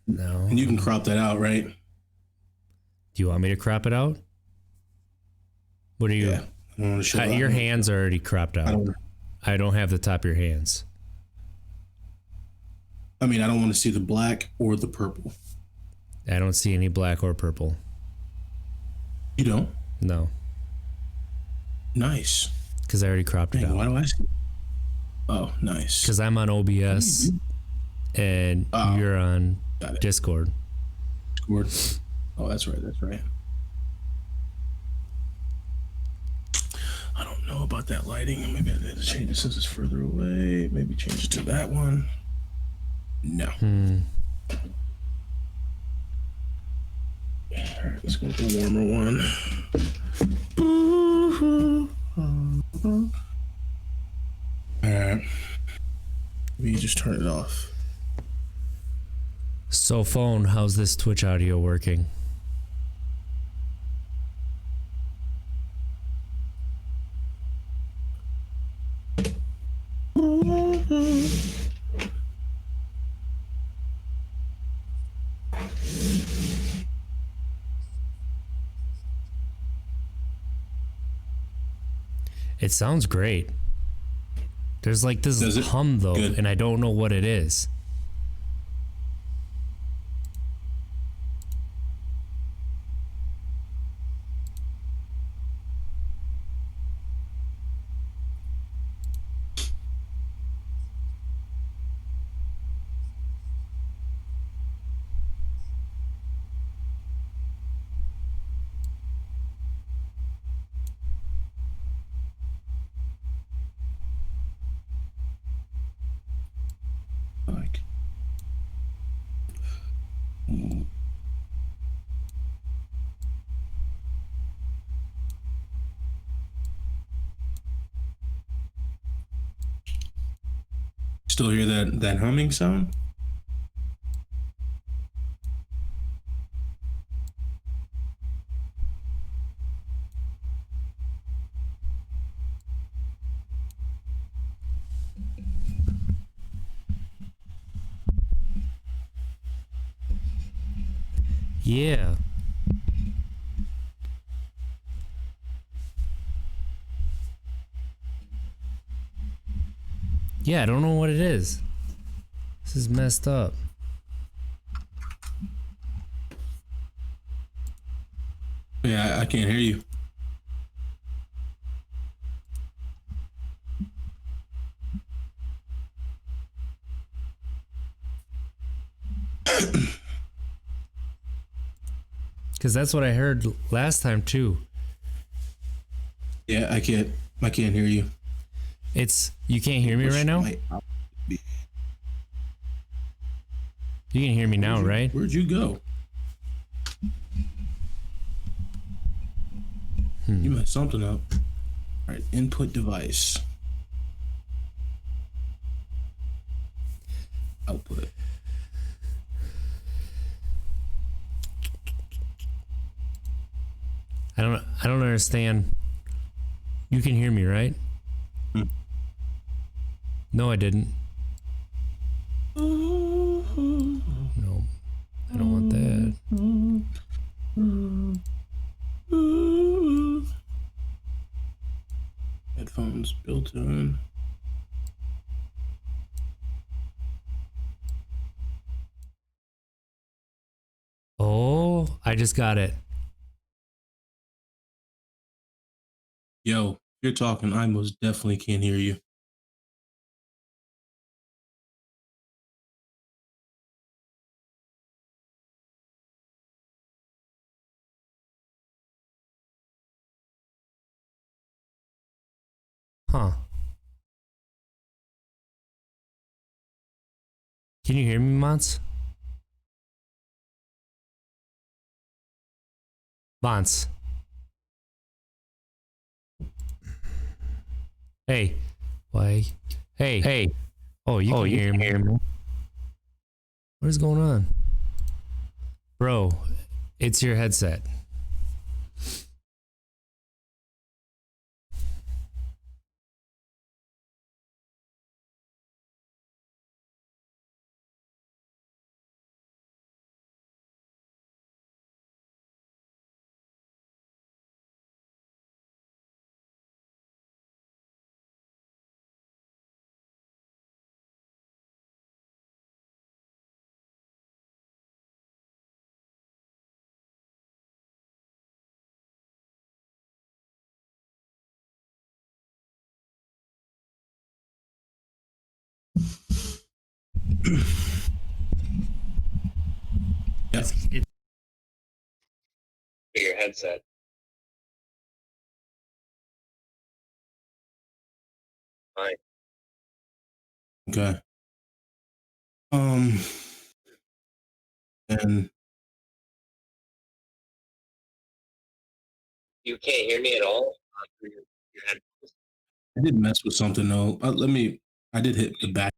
No. And you can crop that out, right? Do you want me to crop it out? What are you? Yeah. I don't want to show that. Your hands are already cropped out. I don't have the top of your hands. I mean, I don't want to see the black or the purple. I don't see any black or purple. You don't? No. Nice. Because I already cropped it out. Why do I see? Oh, nice. Because I'm on OBS and you're on Discord. Discord. Oh, that's right. That's right. I don't know about that lighting. Maybe I need to change it since it's further away. Maybe change it to that one. No. All right, let's go with the warmer one. All right. Maybe you just turn it off. So phone, how's this Twitch audio working? It sounds great. There's like this hum though, and I don't know what it is. Still hear that humming sound? Yeah. Yeah, I don't know what it is. This is messed up. Yeah, I can't hear you. Because that's what I heard last time too. Yeah, I can't hear you. You can't hear me right now? You can hear me now, right? Where'd you go? You messed something up. All right, input device. Output. I don't understand. You can hear me, right? No, I didn't. No, I don't want that. Headphones built in. Oh, I just got it. Yo, if you're talking, I most definitely can't hear you. Huh. Can you hear me, Mons? Mons. Hey. Why? Hey. Oh, you can hear me. What is going on? Bro, it's your headset. Yeah. It's your headset. Fine. Okay. And You can't hear me at all through your headphones. I did mess with something though. I did hit the back.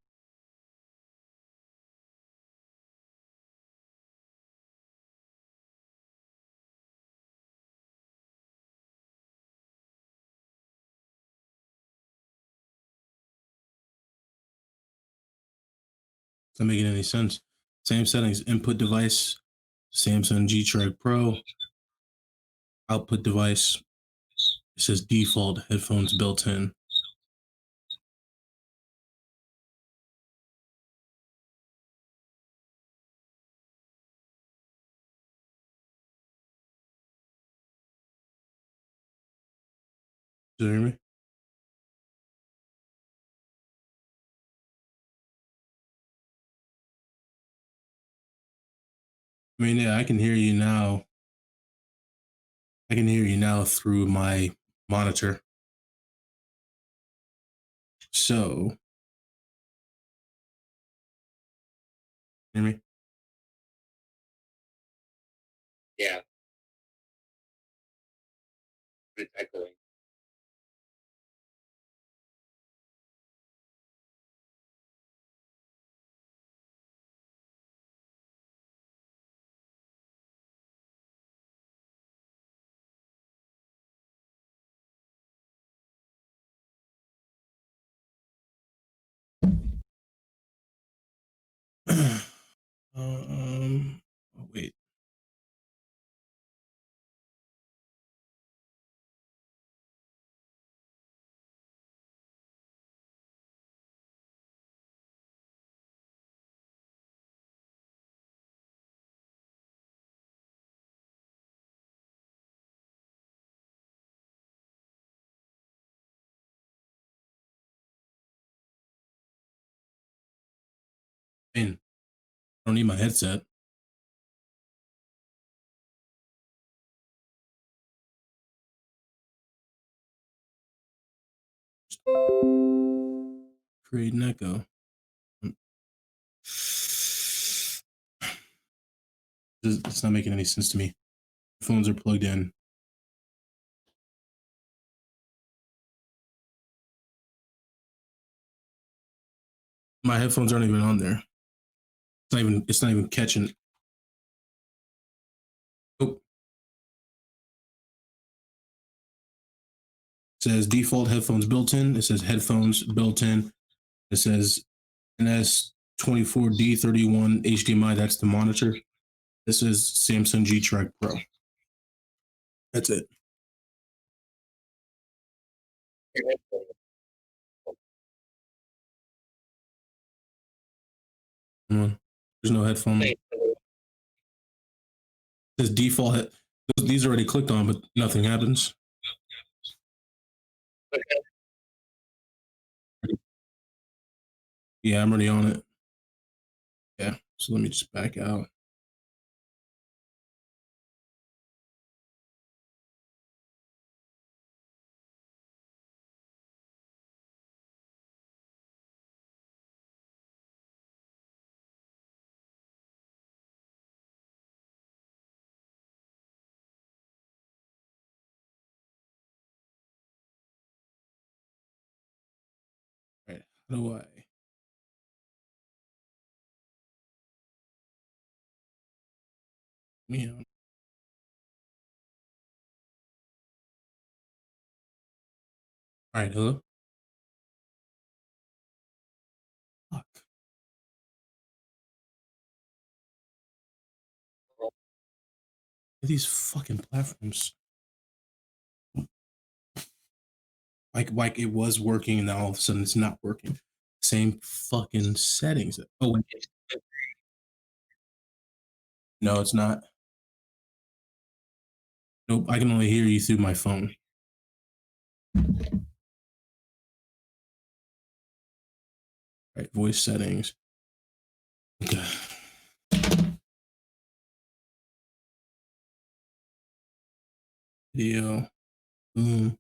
It's not making any sense. Same settings, input device, Samsung G-Track Pro. Output device, it says default headphones built in. Do you hear me? I mean, yeah, I can hear you now. I can hear you now through my monitor. So, hear me? Yeah. It's echoing. Oh, wait. Man, I don't need my headset. Create an echo. It's not making any sense to me. Phones are plugged in. My headphones aren't even on there. It's not even catching. Nope. It says default headphones built in. It says headphones built in. It says NS24D31 HDMI. That's the monitor. This is Samsung G-Track Pro. That's it. Your headphones. There's no headphone. It says default. These are already clicked on, but nothing happens. Okay. Yeah, I'm already on it. Yeah, so let me just back out. All right, how do I? Me on. All right, hello. Fuck. These fucking platforms. Like it was working and now all of a sudden it's not working. Same fucking settings. Oh wait. No, it's not. Nope, I can only hear you through my phone. Right, voice settings. Okay. Video. Boom.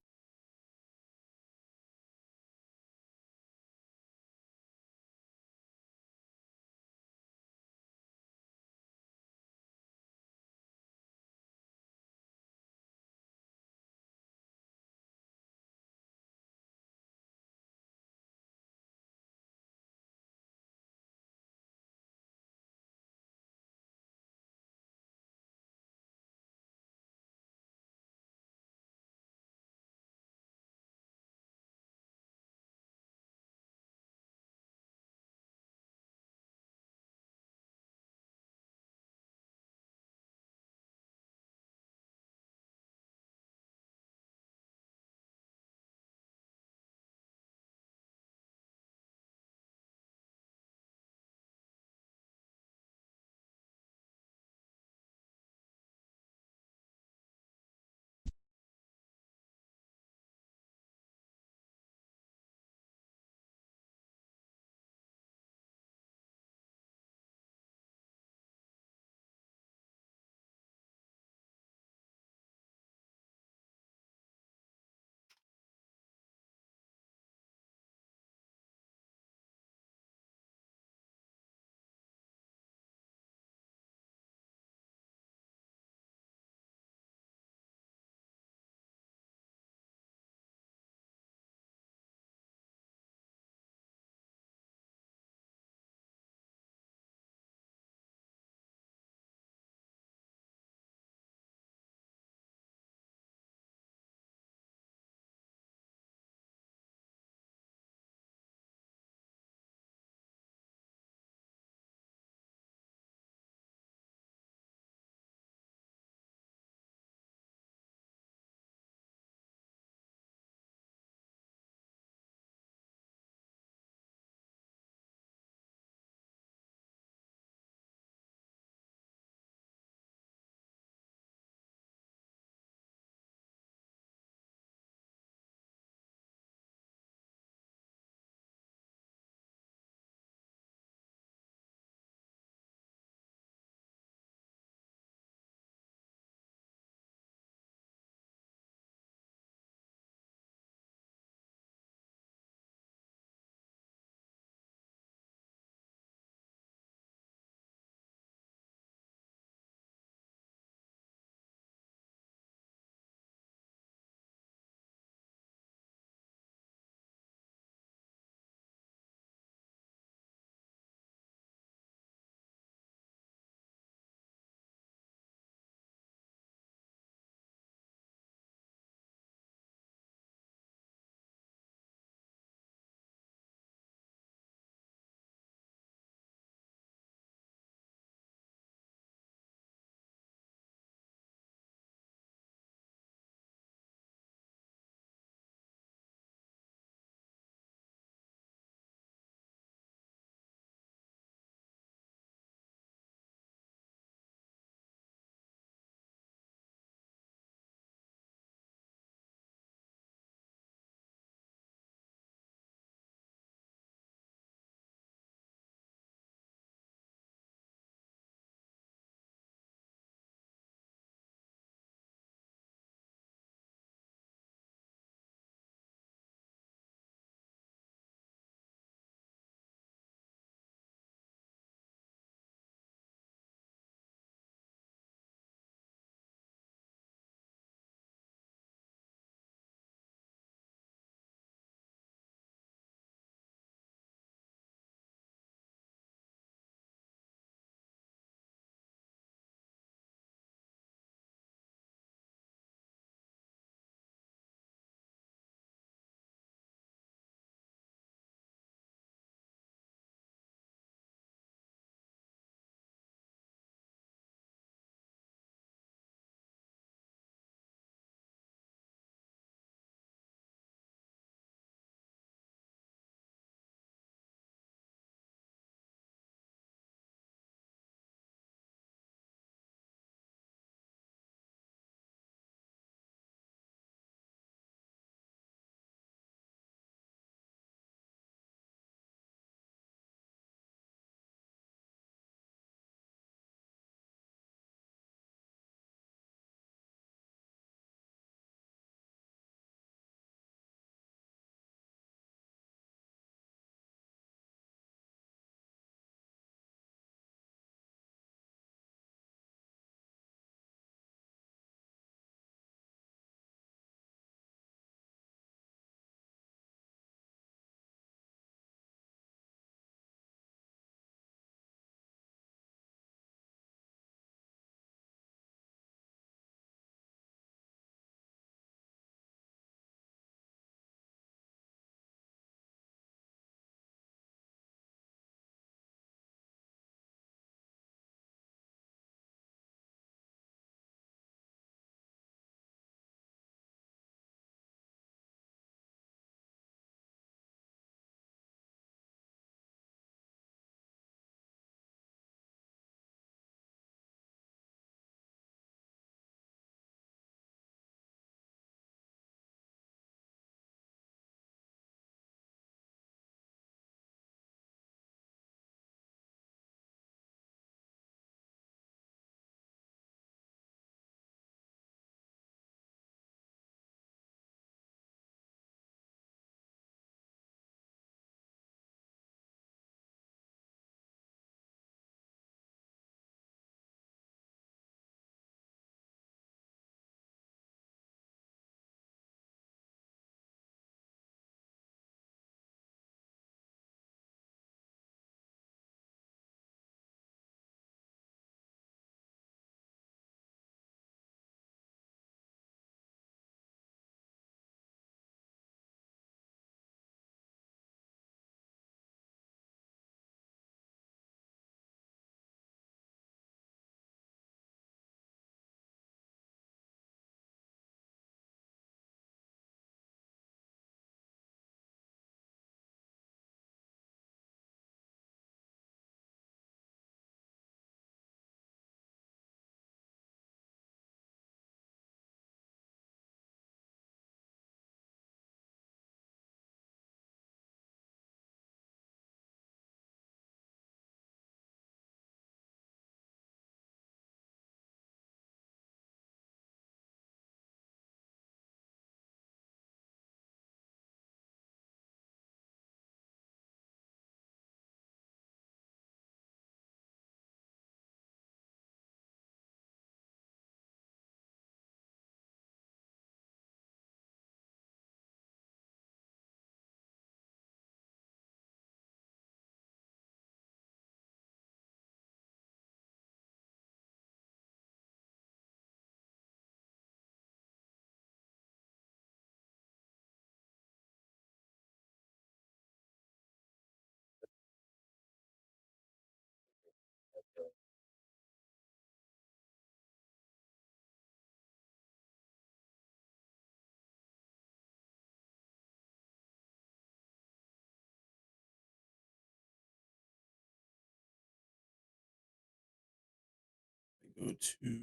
Go to.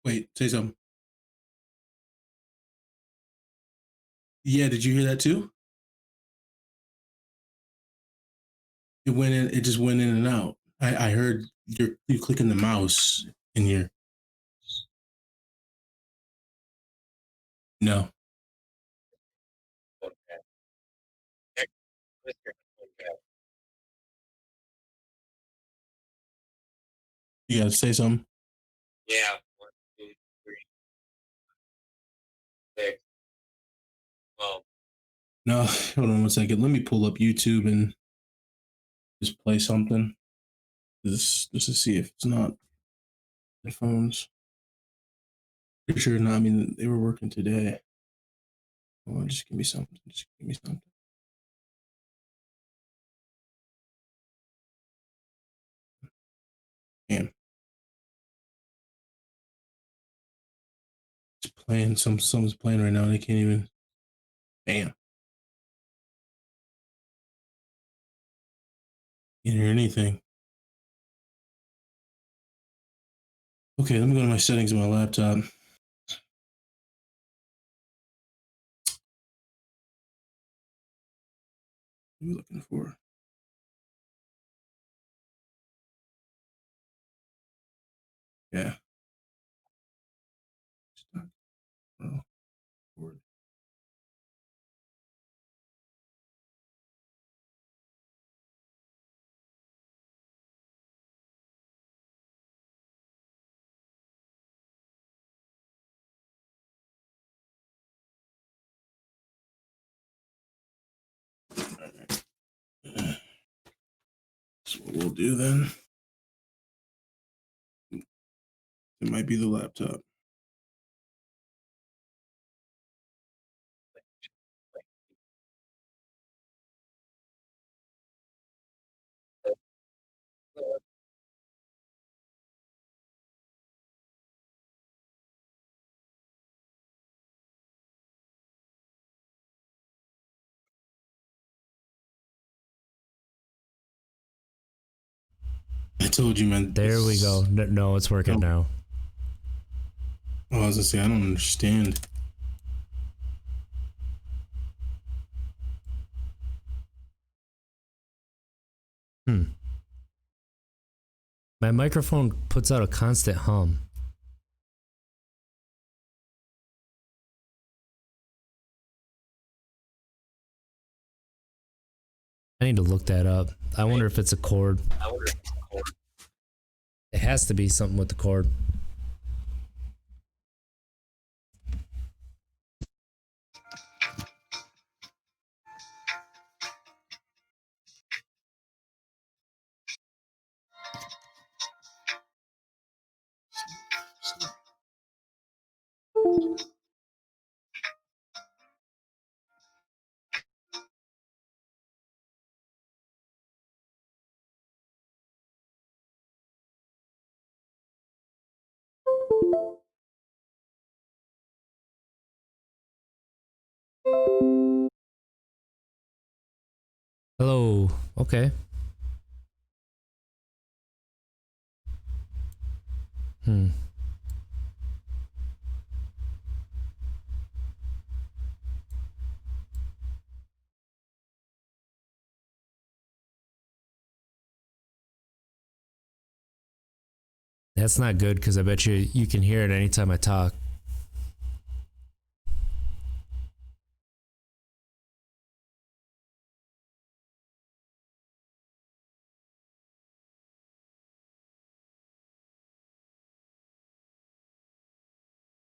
Wait, say something. Yeah, did you hear that too? It went in. It just went in and out. I heard you clicking the mouse in here. No. Phone tab. Check with your phone tab. You gotta say something. Yeah. 1, 2, 3, 6. Well, No, hold on one second. Let me pull up YouTube and just play something. Just to see if it's not headphones. Pretty sure not. I mean, they were working today. Hold on, just give me something. Just give me something. Damn. It's playing. Someone's playing right now. And they can't even. Damn. Can't hear anything. Okay, let me go to my settings on my laptop. What are you looking for? Yeah. Oh, Lord. That's what we'll do then. It might be the laptop. I told you, man. There we go. No, it's working now. Oh, I was gonna say I don't understand. My microphone puts out a constant hum. I need to look that up. I wonder if it's a cord. I wonder if it's cold. It has to be something with the cord. Hello. Okay. That's not good because I bet you can hear it anytime I talk.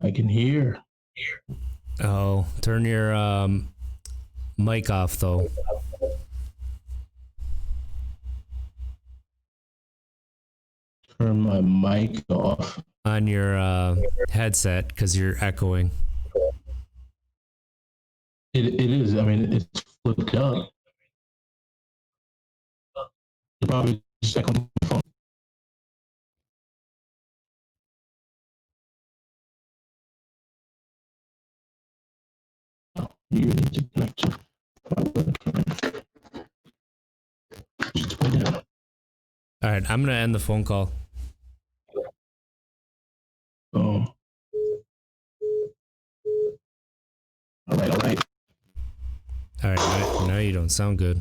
I can hear. Oh, turn your mic off though. Turn my mic off. On your headset because you're echoing. It is. I mean, it's flipped up. You probably just echo my phone. You need to connect to. All right, I'm gonna end the phone call. Oh. All right, all right. All right, now you don't sound good.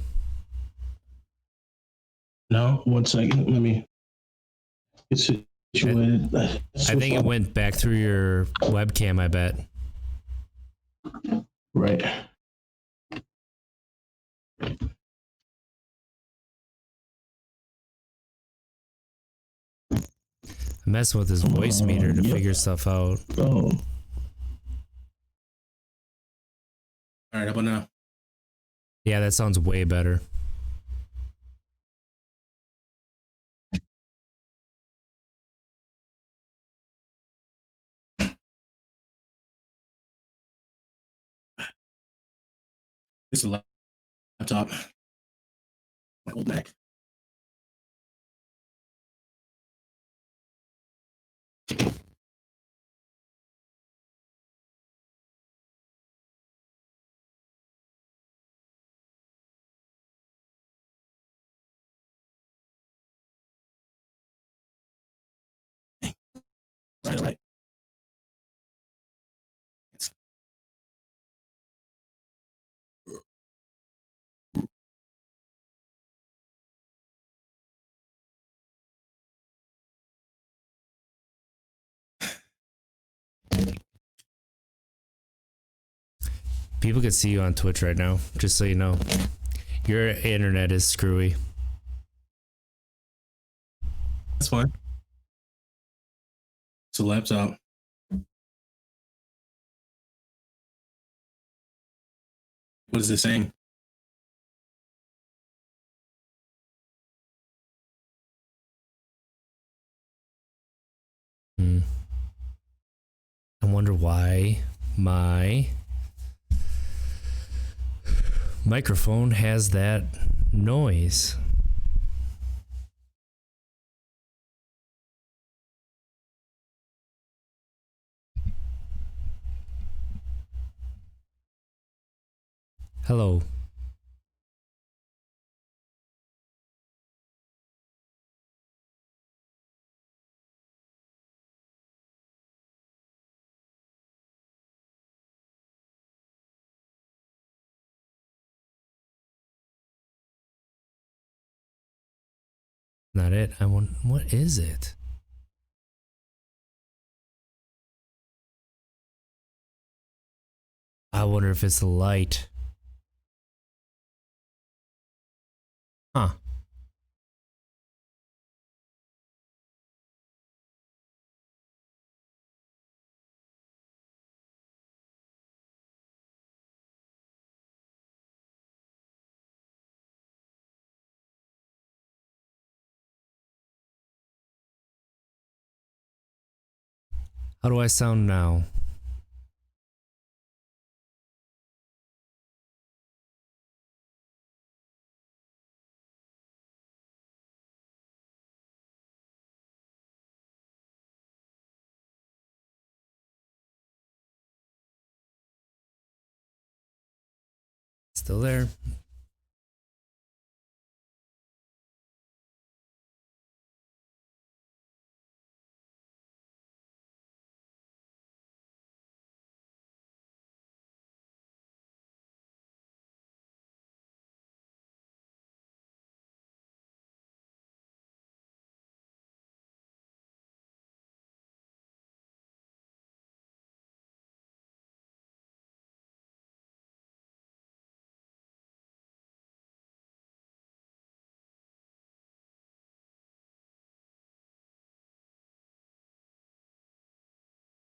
No, 1 second. Let me get situated. I think it went back through your webcam, I bet. Right. I'm messing with his voice meter to figure stuff out. Oh. All right, how about now? Yeah, that sounds way better. This is a laptop. My old Mac. Right, right. People can see you on Twitch right now, just so you know. Your internet is screwy. That's fine. It's a laptop. What is it saying? I wonder why my microphone has that noise. Hello. Not it. I want. What is it? I wonder if it's the light. Huh. How do I sound now? Still there?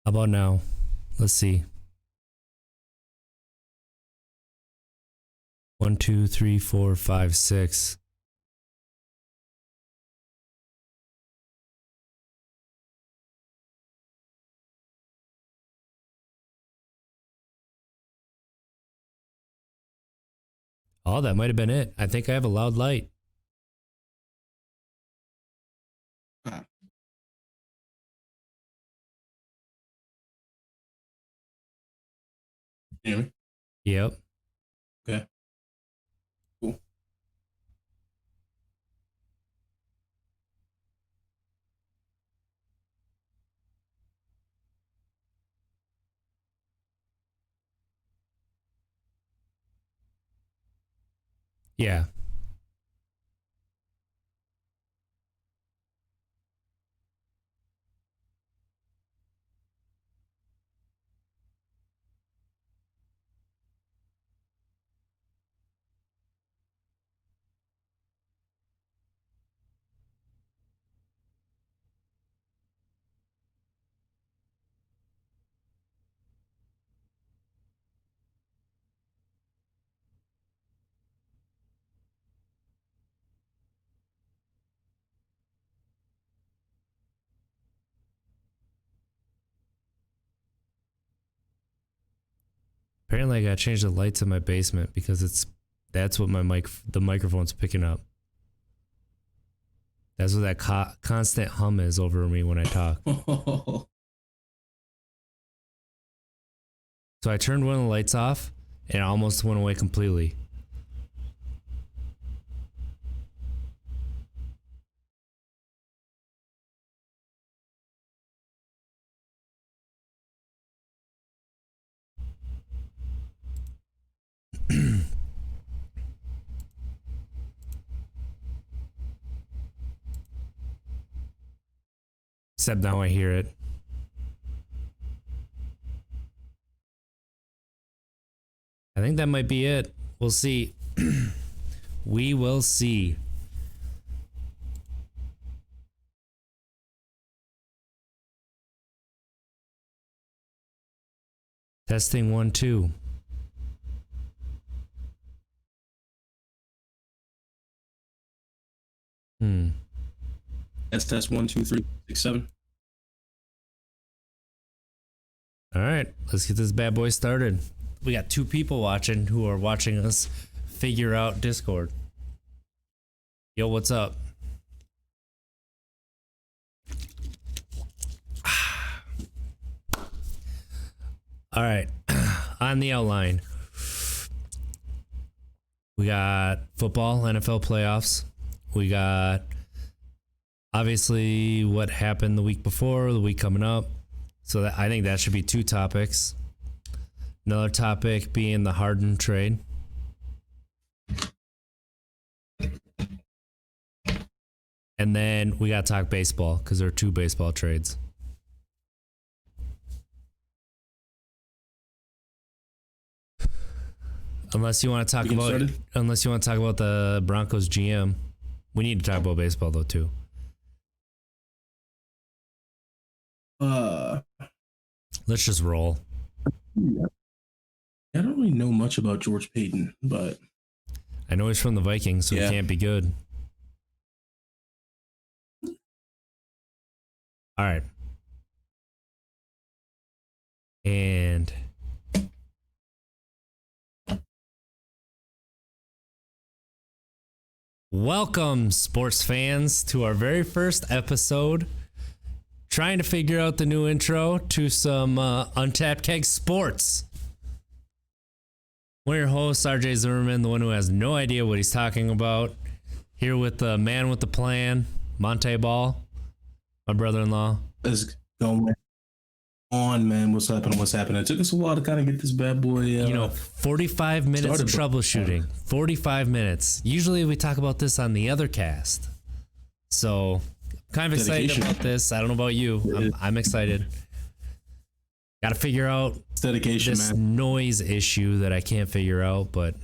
How about now? Let's see. 1, 2, 3, 4, 5, 6. Oh, that might have been it. I think I have a loud light. Ah. You hear me? Yep. Okay. Cool. Yeah. Apparently, I gotta change the lights in my basement because that's what the microphone's picking up. That's what that constant hum is over me when I talk. So I turned one of the lights off and it almost went away completely. Except now I hear it. I think that might be it. We'll see. We will see. Testing 1, 2. Test 1, 2, 3, 6, 7. All right, let's get this bad boy started. We got 2 people watching who are watching us figure out Discord. Yo, what's up? All right, on the outline, we got football, NFL playoffs. We got obviously what happened the week before, the week coming up. So I think that should be 2 topics. Another topic being the Harden trade. And then we got to talk baseball because there are 2 baseball trades. Unless you want to talk about the Broncos GM. We need to talk about baseball though too. Let's just roll. I don't really know much about George Payton, but I know he's from the Vikings, so he can't be good. All right. And welcome, sports fans, to our very first episode. Trying to figure out the new intro to some Untapped Keg Sports. One of your hosts, RJ Zimmerman, the one who has no idea what he's talking about. Here with the man with the plan, Monte Ball, my brother-in-law. Let's go on, man. What's happening? It took us a while to kind of get this bad boy. 45 minutes of troubleshooting. 45 minutes. Usually we talk about this on the other cast. So kind of excited about this. I don't know about you. I'm excited. Got to figure out this noise issue that I can't figure out, but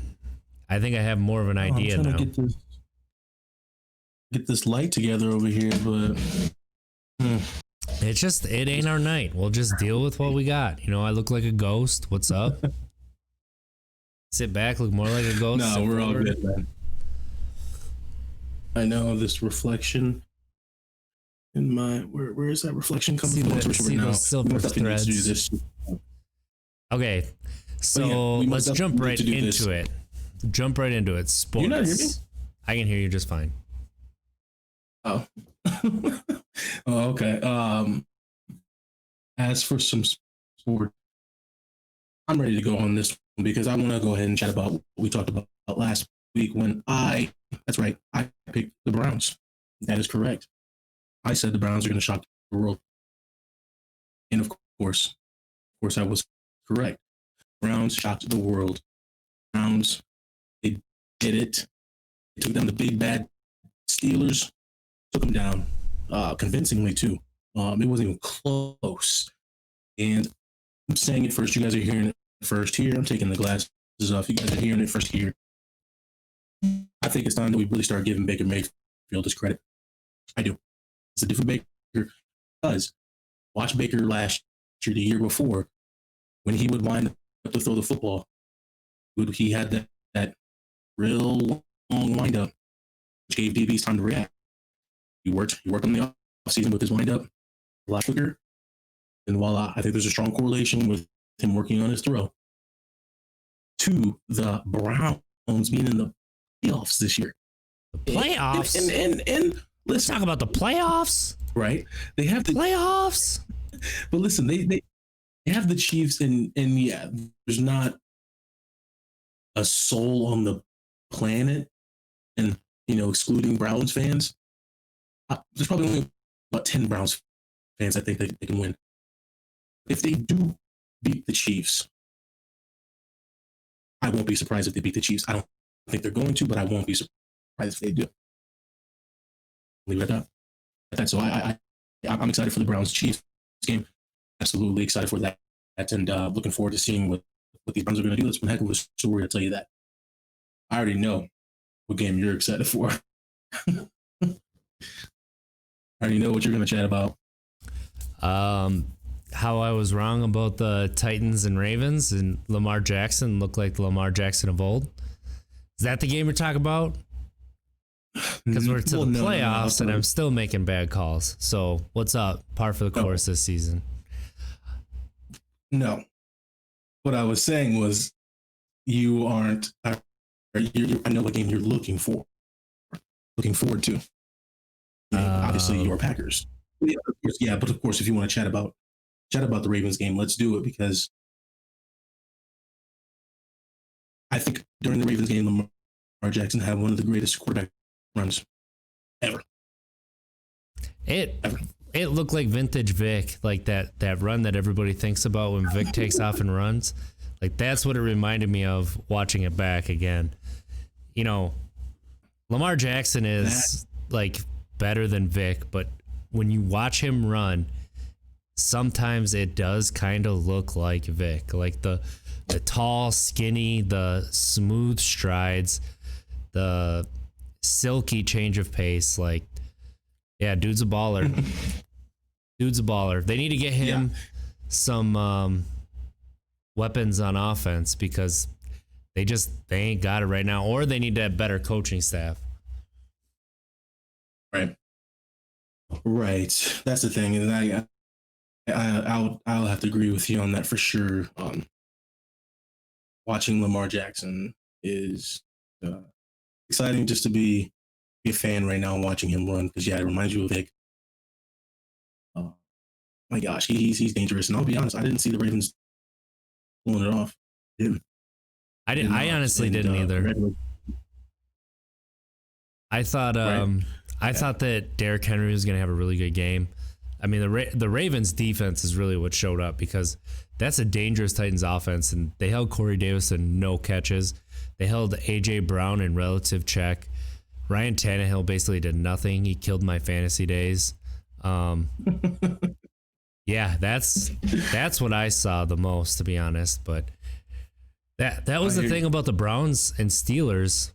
I think I have more of an idea now. Get this light together over here, but it ain't our night. We'll just deal with what we got. I look like a ghost. What's up? Sit back, look more like a ghost. No, we're all good, man. I know this reflection in my where is that reflection coming from? See those silver threads. Okay, so let's jump right into it. Jump right into it. Sports. You not hear me? I can hear you just fine. Oh. Oh, okay. As for some sport, I'm ready to go on this one because I want to go ahead and chat about what we talked about last week when I picked the Browns. That is correct. I said the Browns are going to shock the world. And of course, I was correct. Browns shocked the world. Browns, they did it. took down the big bad Steelers, took them down convincingly too. It wasn't even close. And I'm saying it first. You guys are hearing it first here. I'm taking the glasses off. You guys are hearing it first here. I think it's time that we really start giving Baker Mayfield his credit. I do. It's a different Baker. Because watch Baker last year, the year before, when he would wind up to throw the football, he had that real long windup, which gave DBs time to react. He worked on the offseason with his windup a lot quicker. And voila, I think there's a strong correlation with him working on his throw to the Browns being in the playoffs this year. The playoffs? And let's talk about the playoffs. Right? They have the playoffs. But listen, they have the Chiefs, and yeah, there's not a soul on the planet, and excluding Browns fans, there's probably only about 10 Browns fans I think they can win. If they do beat the Chiefs, I won't be surprised if they beat the Chiefs. I don't think they're going to, but I won't be surprised if they do. Leave it at that. So I'm excited for the Browns Chiefs game. Absolutely excited for that, and looking forward to seeing what these Browns are going to do. That's one heck of a story, I'll tell you that. I already know what game you're excited for. I already know what you're going to chat about. How I was wrong about the Titans and Ravens, and Lamar Jackson looked like the Lamar Jackson of old. Is that the game we're talking about? Because we're to the playoffs, and I'm still making bad calls. So what's up? Par for the course this season. No. What I was saying was you aren't. I know what game you're looking forward to. Obviously, your Packers. Yeah, but of course, if you want to chat about the Ravens game, let's do it, because I think during the Ravens game, Lamar Jackson had one of the greatest quarterback runs ever. It looked like vintage Vic, like that run that everybody thinks about when Vic takes off and runs. Like, that's what it reminded me of watching it back again. Lamar Jackson is like better than Vic, but when you watch him run, sometimes it does kind of look like Vic, like the tall, skinny, the smooth strides, the silky change of pace. Like, yeah, dude's a baller. Dude's a baller. They need to get him some weapons on offense, because they ain't got it right now, or they need to have better coaching staff. Right. That's the thing, and I'll have to agree with you on that for sure. Watching Lamar Jackson is exciting just to be a fan right now and watching him run, because it reminds you of Vic. My gosh, he's dangerous, and I'll be honest, I didn't see the Ravens pulling it off. I honestly didn't either. I thought I thought that Derrick Henry was going to have a really good game. I mean, the Ravens defense is really what showed up, because that's a dangerous Titans offense, and they held Corey Davis in no catches. They held A.J. Brown in relative check. Ryan Tannehill basically did nothing. He killed my fantasy days. Yeah, that's what I saw the most, to be honest. But that was the thing about the Browns and Steelers.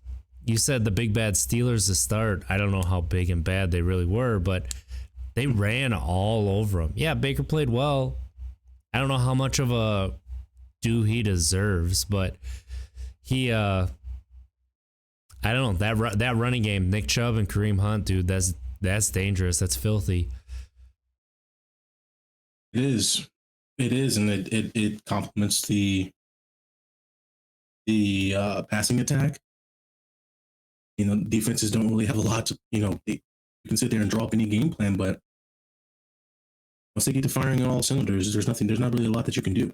You said the big bad Steelers to start. I don't know how big and bad they really were, but they ran all over them. Yeah, Baker played well. I don't know how much of a due he deserves, but he I don't know, that running game, Nick Chubb and Kareem Hunt, dude, that's dangerous. That's filthy. It is, and it complements the passing attack. Defenses don't really have a lot to, you can sit there and draw up any game plan, but once they get to firing on all cylinders, there's not really a lot that you can do.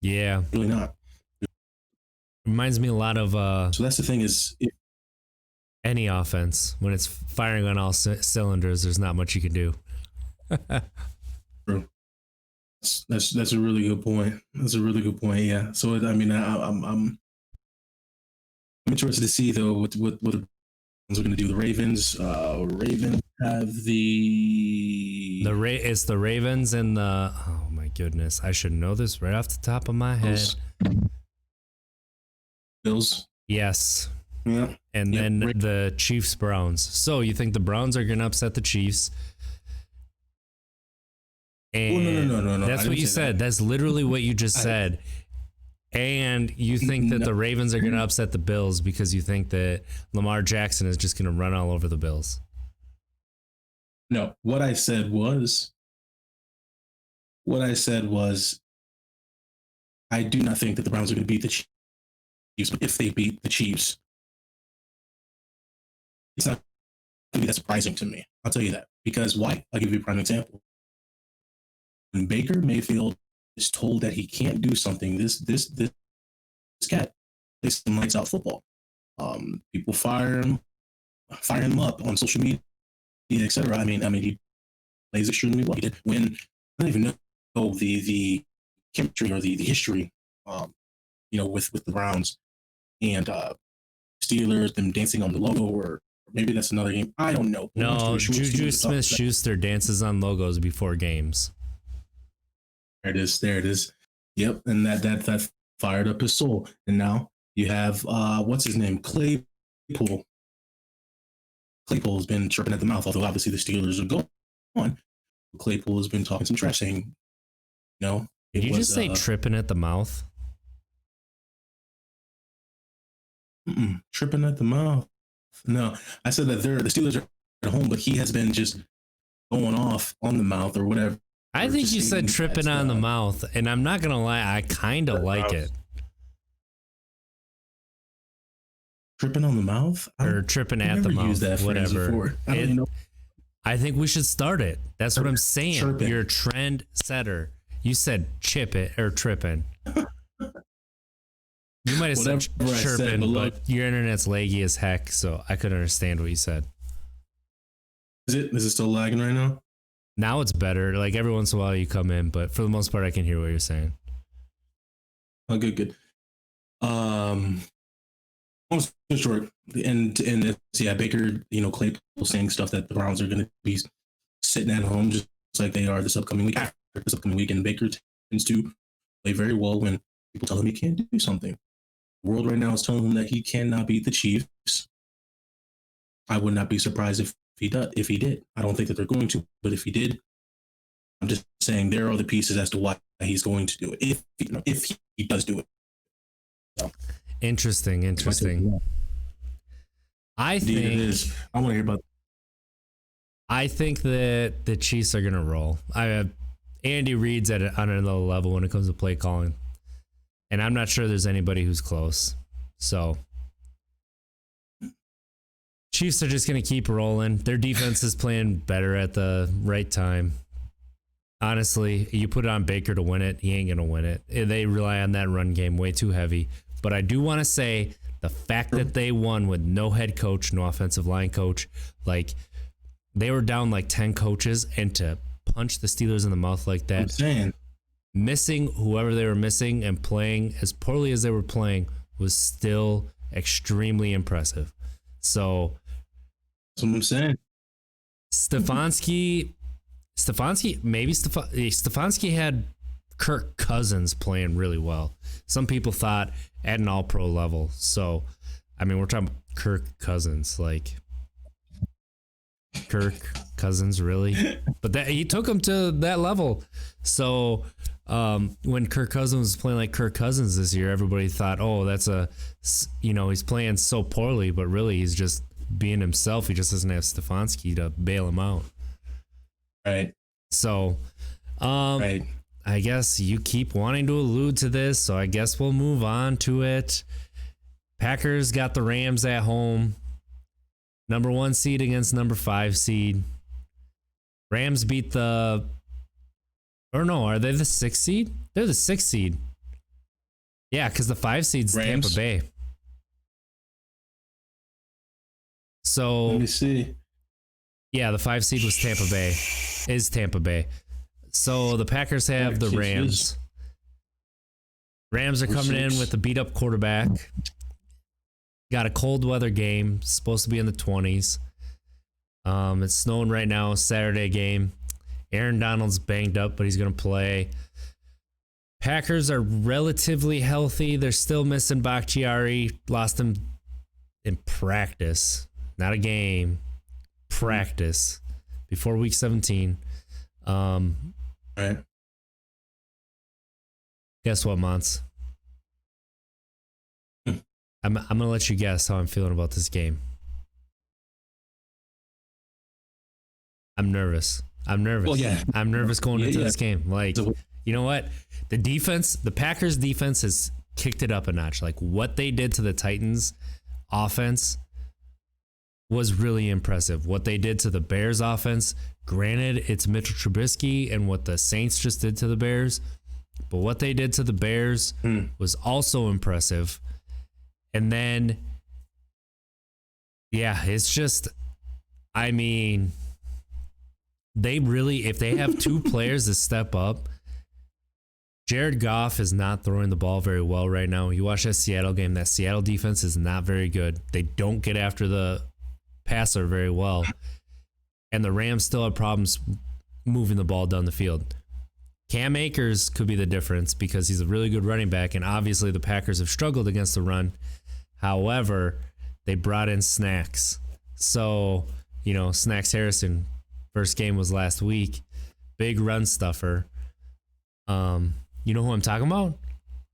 Yeah, really not. Reminds me a lot of so that's the thing is, any offense, when it's firing on all cylinders, there's not much you can do. True. That's a really good point. That's a really good point. Yeah. So I'm interested to see though what the We're going to do the Ravens. Ravens have it's the Ravens and the, oh my goodness, I should know this right off the top of my head. Bills. Yes. Yeah. And then the Chiefs Browns. So you think the Browns are going to upset the Chiefs? And no. That's what you said. That's literally what you just said. And you think that the Ravens are going to upset the Bills because you think that Lamar Jackson is just going to run all over the Bills. No, what I said was, I do not think that the Browns are going to beat the Chiefs. But if they beat the Chiefs, it's not going to be that surprising to me. I'll tell you that. Because why? I'll give you a prime example. When Baker Mayfield is told that he can't do something, this cat plays some lights out football. People fire him up on social media, etc. I mean, he plays extremely well. He did win. I don't even know the chemistry or the history, with the Browns and Steelers, them dancing on the logo, or maybe that's another game. I don't know. No, Juju Smith-Schuster dances on logos before games. There it is. Yep, and that fired up his soul. And now you have what's his name, Claypool. Claypool has been chirping at the mouth, although obviously the Steelers are going. Claypool has been talking some trash, saying, Did you just say tripping at the mouth? Tripping at the mouth. No, I said that the Steelers are at home, but he has been just going off on the mouth or whatever. I think you said tripping on the mouth, and I'm not gonna lie, I kind of like it. Tripping on the mouth, or tripping at the mouth, whatever. I think we should start it. That's what I'm saying. Chirping. You're a trend setter. You said chip it or tripping. You might have said chirping, but your internet's laggy as heck, so I couldn't understand what you said. Is it still lagging right now? Now it's better. Like every once in a while you come in, but for the most part I can hear what you're saying. Oh, good. Long story short, and Baker, Claypool saying stuff that the Browns are going to be sitting at home just like they are this upcoming week. And Baker tends to play very well when people tell him he can't do something. The world right now is telling him that he cannot beat the Chiefs. I would not be surprised if he did. I don't think that they're going to, but if he did, I'm just saying there are the pieces as to why he's going to do it. If he does do it. So. Interesting. I think it is. I want to hear about. I think that the Chiefs are going to roll. Andy Reid's on another level when it comes to play calling, and I'm not sure there's anybody who's close. So. Chiefs are just going to keep rolling. Their defense is playing better at the right time. Honestly, you put it on Baker to win it, he ain't going to win it. They rely on that run game way too heavy. But I do want to say the fact that they won with no head coach, no offensive line coach, like they were down like 10 coaches, and to punch the Steelers in the mouth like that, I'm saying. Missing whoever they were missing and playing as poorly as they were playing was still extremely impressive. So that's what I'm saying. Stefanski had Kirk Cousins playing really well. Some people thought at an all-pro level. So, I mean, we're talking about Kirk Cousins, like Kirk Cousins, really? But he took him to that level. So, when Kirk Cousins was playing like Kirk Cousins this year, everybody thought, oh, he's playing so poorly, but really he's just being himself. He just doesn't have Stefanski to bail him out. Right. So, right. I guess you keep wanting to allude to this, so I guess we'll move on to it. Packers got the Rams at home. Number 1 seed against number 5 seed. Rams beat are they the 6th seed? They're the 6th seed. Yeah, because the 5 seed's Rams. Tampa Bay. So let me see. Yeah, the 5 seed was Tampa Bay. Is Tampa Bay. So the Packers have the Rams. Rams are coming in with a beat up quarterback. got a cold weather game, supposed to be in the 20s. It's snowing right now, Saturday game. Aaron Donald's banged up, but he's going to play. Packers are relatively healthy. They're still missing Bakhtiari. Lost him in practice, not a game. Practice before week 17. Right. Guess what, Mons? I'm going to let you guess how I'm feeling about this game. I'm nervous. Well, yeah. I'm nervous going into this game. Like, you know what? The Packers defense has kicked it up a notch. Like, what they did to the Titans offense was really impressive. What they did to the Bears offense, granted, it's Mitchell Trubisky and what the Saints just did to the Bears, but what they did to the Bears was also impressive. And then, yeah, it's just, I mean, they really, if they have two players to step up, Jared Goff is not throwing the ball very well right now. You watch that Seattle game, that Seattle defense is not very good. They don't get after the passer very well. And the Rams still have problems moving the ball down the field. Cam Akers could be the difference because he's a really good running back, and obviously the Packers have struggled against the run. However, they brought in Snacks. So, you know, Snacks Harrison, first game was last week. Big run stuffer. You know who I'm talking about?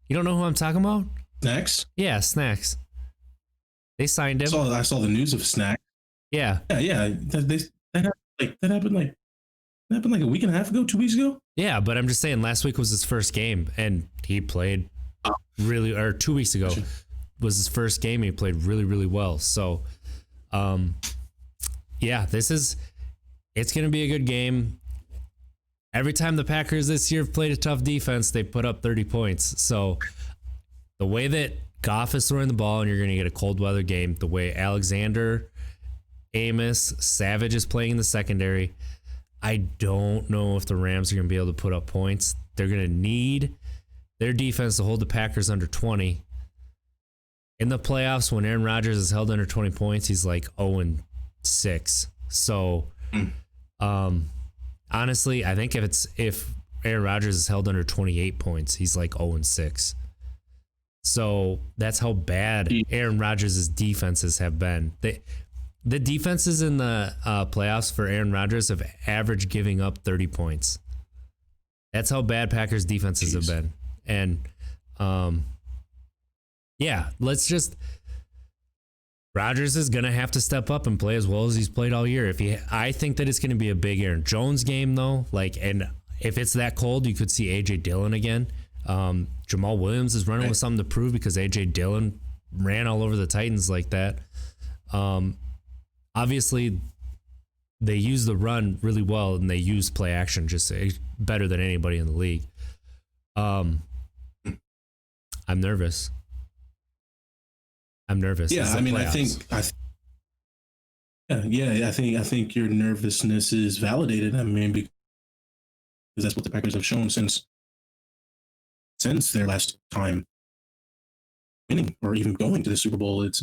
You don't know who I'm talking about? Snacks? Yeah, Snacks. They signed him. I saw the news of Snacks. Yeah. Yeah. That happened like a week and a half ago, 2 weeks ago. Yeah, but I'm just saying last week was his first game and he played really, or 2 weeks ago was his first game. He played really, really well. So, yeah, it's going to be a good game. Every time the Packers this year have played a tough defense, they put up 30 points. So the way that Goff is throwing the ball and you're going to get a cold weather game, the way Alexander, Amos, Savage is playing in the secondary, I don't know if the Rams are going to be able to put up points. They're going to need their defense to hold the Packers under 20. In the playoffs, when Aaron Rodgers is held under 20 points, he's like 0-6. So, honestly, I think if Aaron Rodgers is held under 28 points, he's like 0-6. So that's how bad Aaron Rodgers' defenses have been. The defenses in the playoffs for Aaron Rodgers have averaged giving up 30 points. That's how bad Packers defenses have been. And yeah, Rodgers is going to have to step up and play as well as he's played all year. I think that it's going to be a big Aaron Jones game though. And if it's that cold, you could see AJ Dillon again. Jamal Williams is running with something to prove because AJ Dillon ran all over the Titans like that. Obviously they use the run really well and they use play action just better than anybody in the league. I'm nervous. Yeah, I mean, playoffs. I think your nervousness is validated. I mean, because that's what the Packers have shown since their last time winning or even going to the Super Bowl. It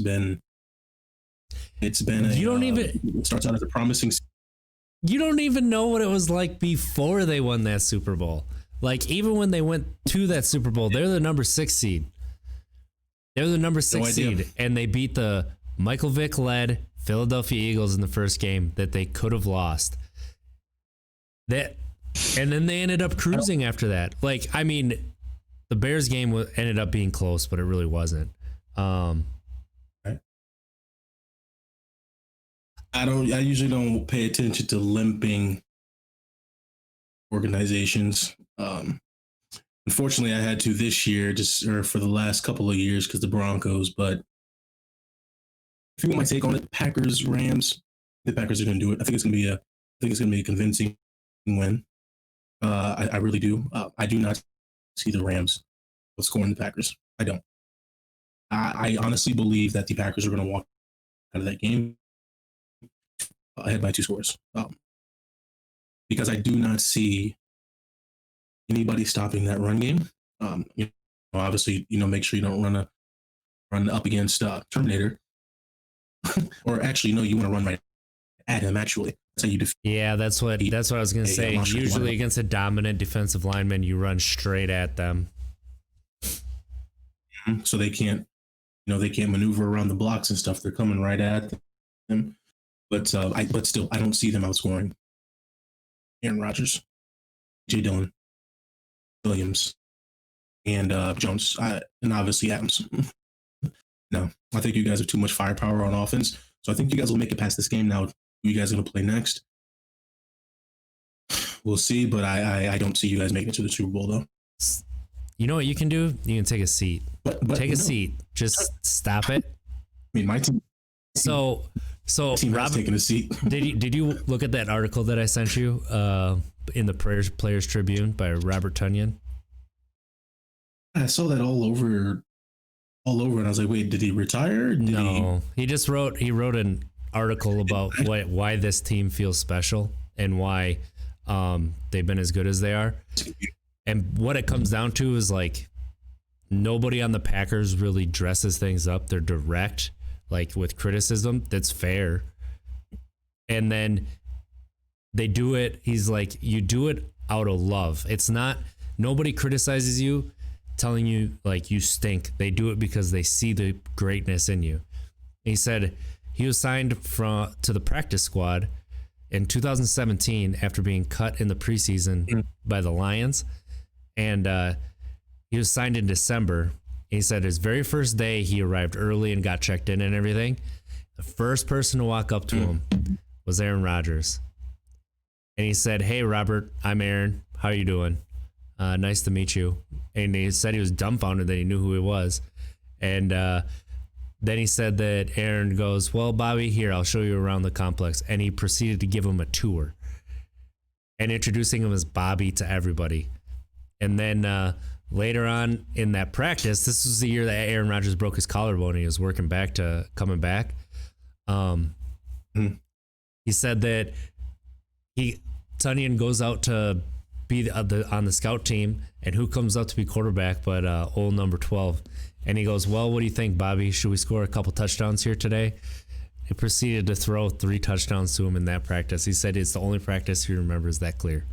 starts out as a promising. You don't even know what it was like before they won that Super Bowl. Like even when they went to that Super Bowl, they're the number 6 seed. They're the number 6 seed, and they beat the Michael Vick-led Philadelphia Eagles in the first game that they could have lost. And then they ended up cruising after that. Like, I mean, the Bears game ended up being close, but it really wasn't. I usually don't pay attention to limping organizations. Unfortunately, I had to this year, or for the last couple of years, because the Broncos. But if you want my take on it, Packers, Rams, the Packers are going to do it. I think it's going to be a convincing win. I really do. I do not see the Rams scoring the Packers. I don't. I honestly believe that the Packers are going to walk out of that game ahead by 2 scores. Because I do not see anybody stopping that run game. Obviously, make sure you don't run run up against Terminator, or actually, no, you want to run right at him. Actually, that's how you defeat. Yeah, that's what I was gonna say. Usually against a dominant defensive lineman, you run straight at them, so they can't, they can't maneuver around the blocks and stuff. They're coming right at them. But still, I don't see them outscoring Aaron Rodgers, J. Dillon, Williams, and Jones, and obviously Adams. No, I think you guys have too much firepower on offense. So I think you guys will make it past this game. Now, who you guys going to play next? We'll see, but I don't see you guys making it to the Super Bowl, though. You know what you can do? You can take a seat. Take a seat. Just stop it. I mean, my team. So Robert, taking a seat. did you look at that article that I sent you in the Players Tribune by Robert Tonyan? I saw that all over, and I was like, wait, did he retire? He just wrote an article about why this team feels special and why they've been as good as they are. And what it comes down to is like nobody on the Packers really dresses things up. They're direct, like with criticism. That's fair. And then they do it. He's like, you do it out of love. It's not, nobody criticizes you telling you like you stink. They do it because they see the greatness in you. He said he was signed to the practice squad in 2017 after being cut in the preseason by the Lions. And he was signed in December. He said his very first day, he arrived early and got checked in and everything. The first person to walk up to him was Aaron Rodgers. And he said, "Hey, Robert, I'm Aaron. How are you doing? Nice to meet you." And he said he was dumbfounded that he knew who he was. And then he said that Aaron goes, "Well, Bobby, here, I'll show you around the complex." And he proceeded to give him a tour and introducing him as Bobby to everybody. And then later on in that practice, this was the year that Aaron Rodgers broke his collarbone and he was coming back. He said that Tonyan goes out to be on the scout team, and who comes up to be quarterback but old number 12. And he goes, "Well, what do you think, Bobby? Should we score a couple touchdowns here today?" He proceeded to throw 3 touchdowns to him in that practice. He said it's the only practice he remembers that clear.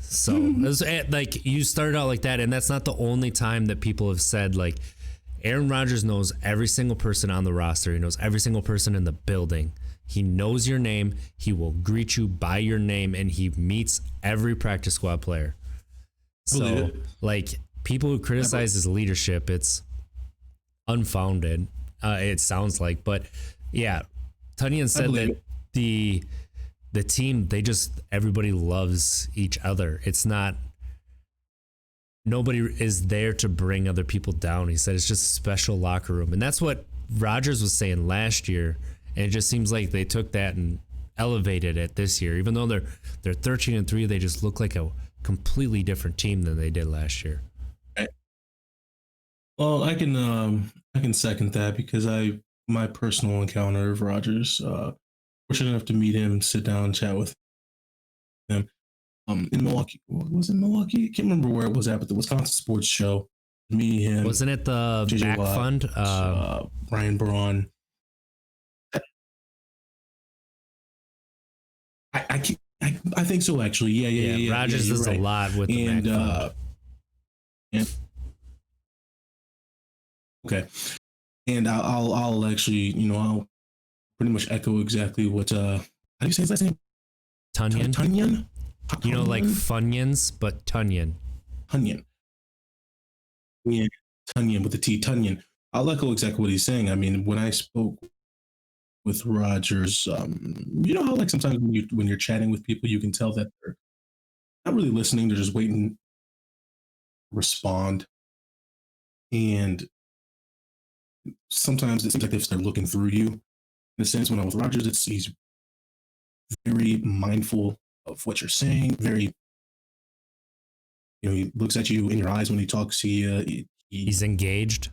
So it was like you started out like that, and that's not the only time that people have said like Aaron Rodgers knows every single person on the roster. He knows every single person in the building. He knows your name. He will greet you by your name, and he meets every practice squad player. So like people who criticize his leadership, it's unfounded. It sounds like, but yeah, Tonyan said that the team, everybody loves each other. It's not, nobody is there to bring other people down. He said it's just a special locker room. And that's what Rodgers was saying last year. And it just seems like they took that and elevated it this year. Even though they're 13-3, they just look like a completely different team than they did last year. Well, I can second that because my personal encounter of Rodgers, fortunate enough to meet him, sit down, chat with him. In Milwaukee, was it Milwaukee? I can't remember where it was at, but the Wisconsin Sports Show. Me, him. Wasn't it the JJ back Watt, fund? Brian Braun. I think so. Actually, yeah. Rodgers does a lot with the back fund. Okay, and I'll actually, I'll pretty much echo exactly what how do you say his last name? Tonyan. Tonyan. You know, like Funyuns, but Tonyan. Tonyan. Yeah, Tonyan with the T. Tonyan. I'll echo exactly what he's saying. I mean, when I spoke with Rodgers, you know how like sometimes when you're chatting with people, you can tell that they're not really listening; they're just waiting to respond. And sometimes it seems like they're looking through you. In a sense, when I'm with Rodgers, he's very mindful of what you're saying. Very, he looks at you in your eyes when he talks to you. He's engaged.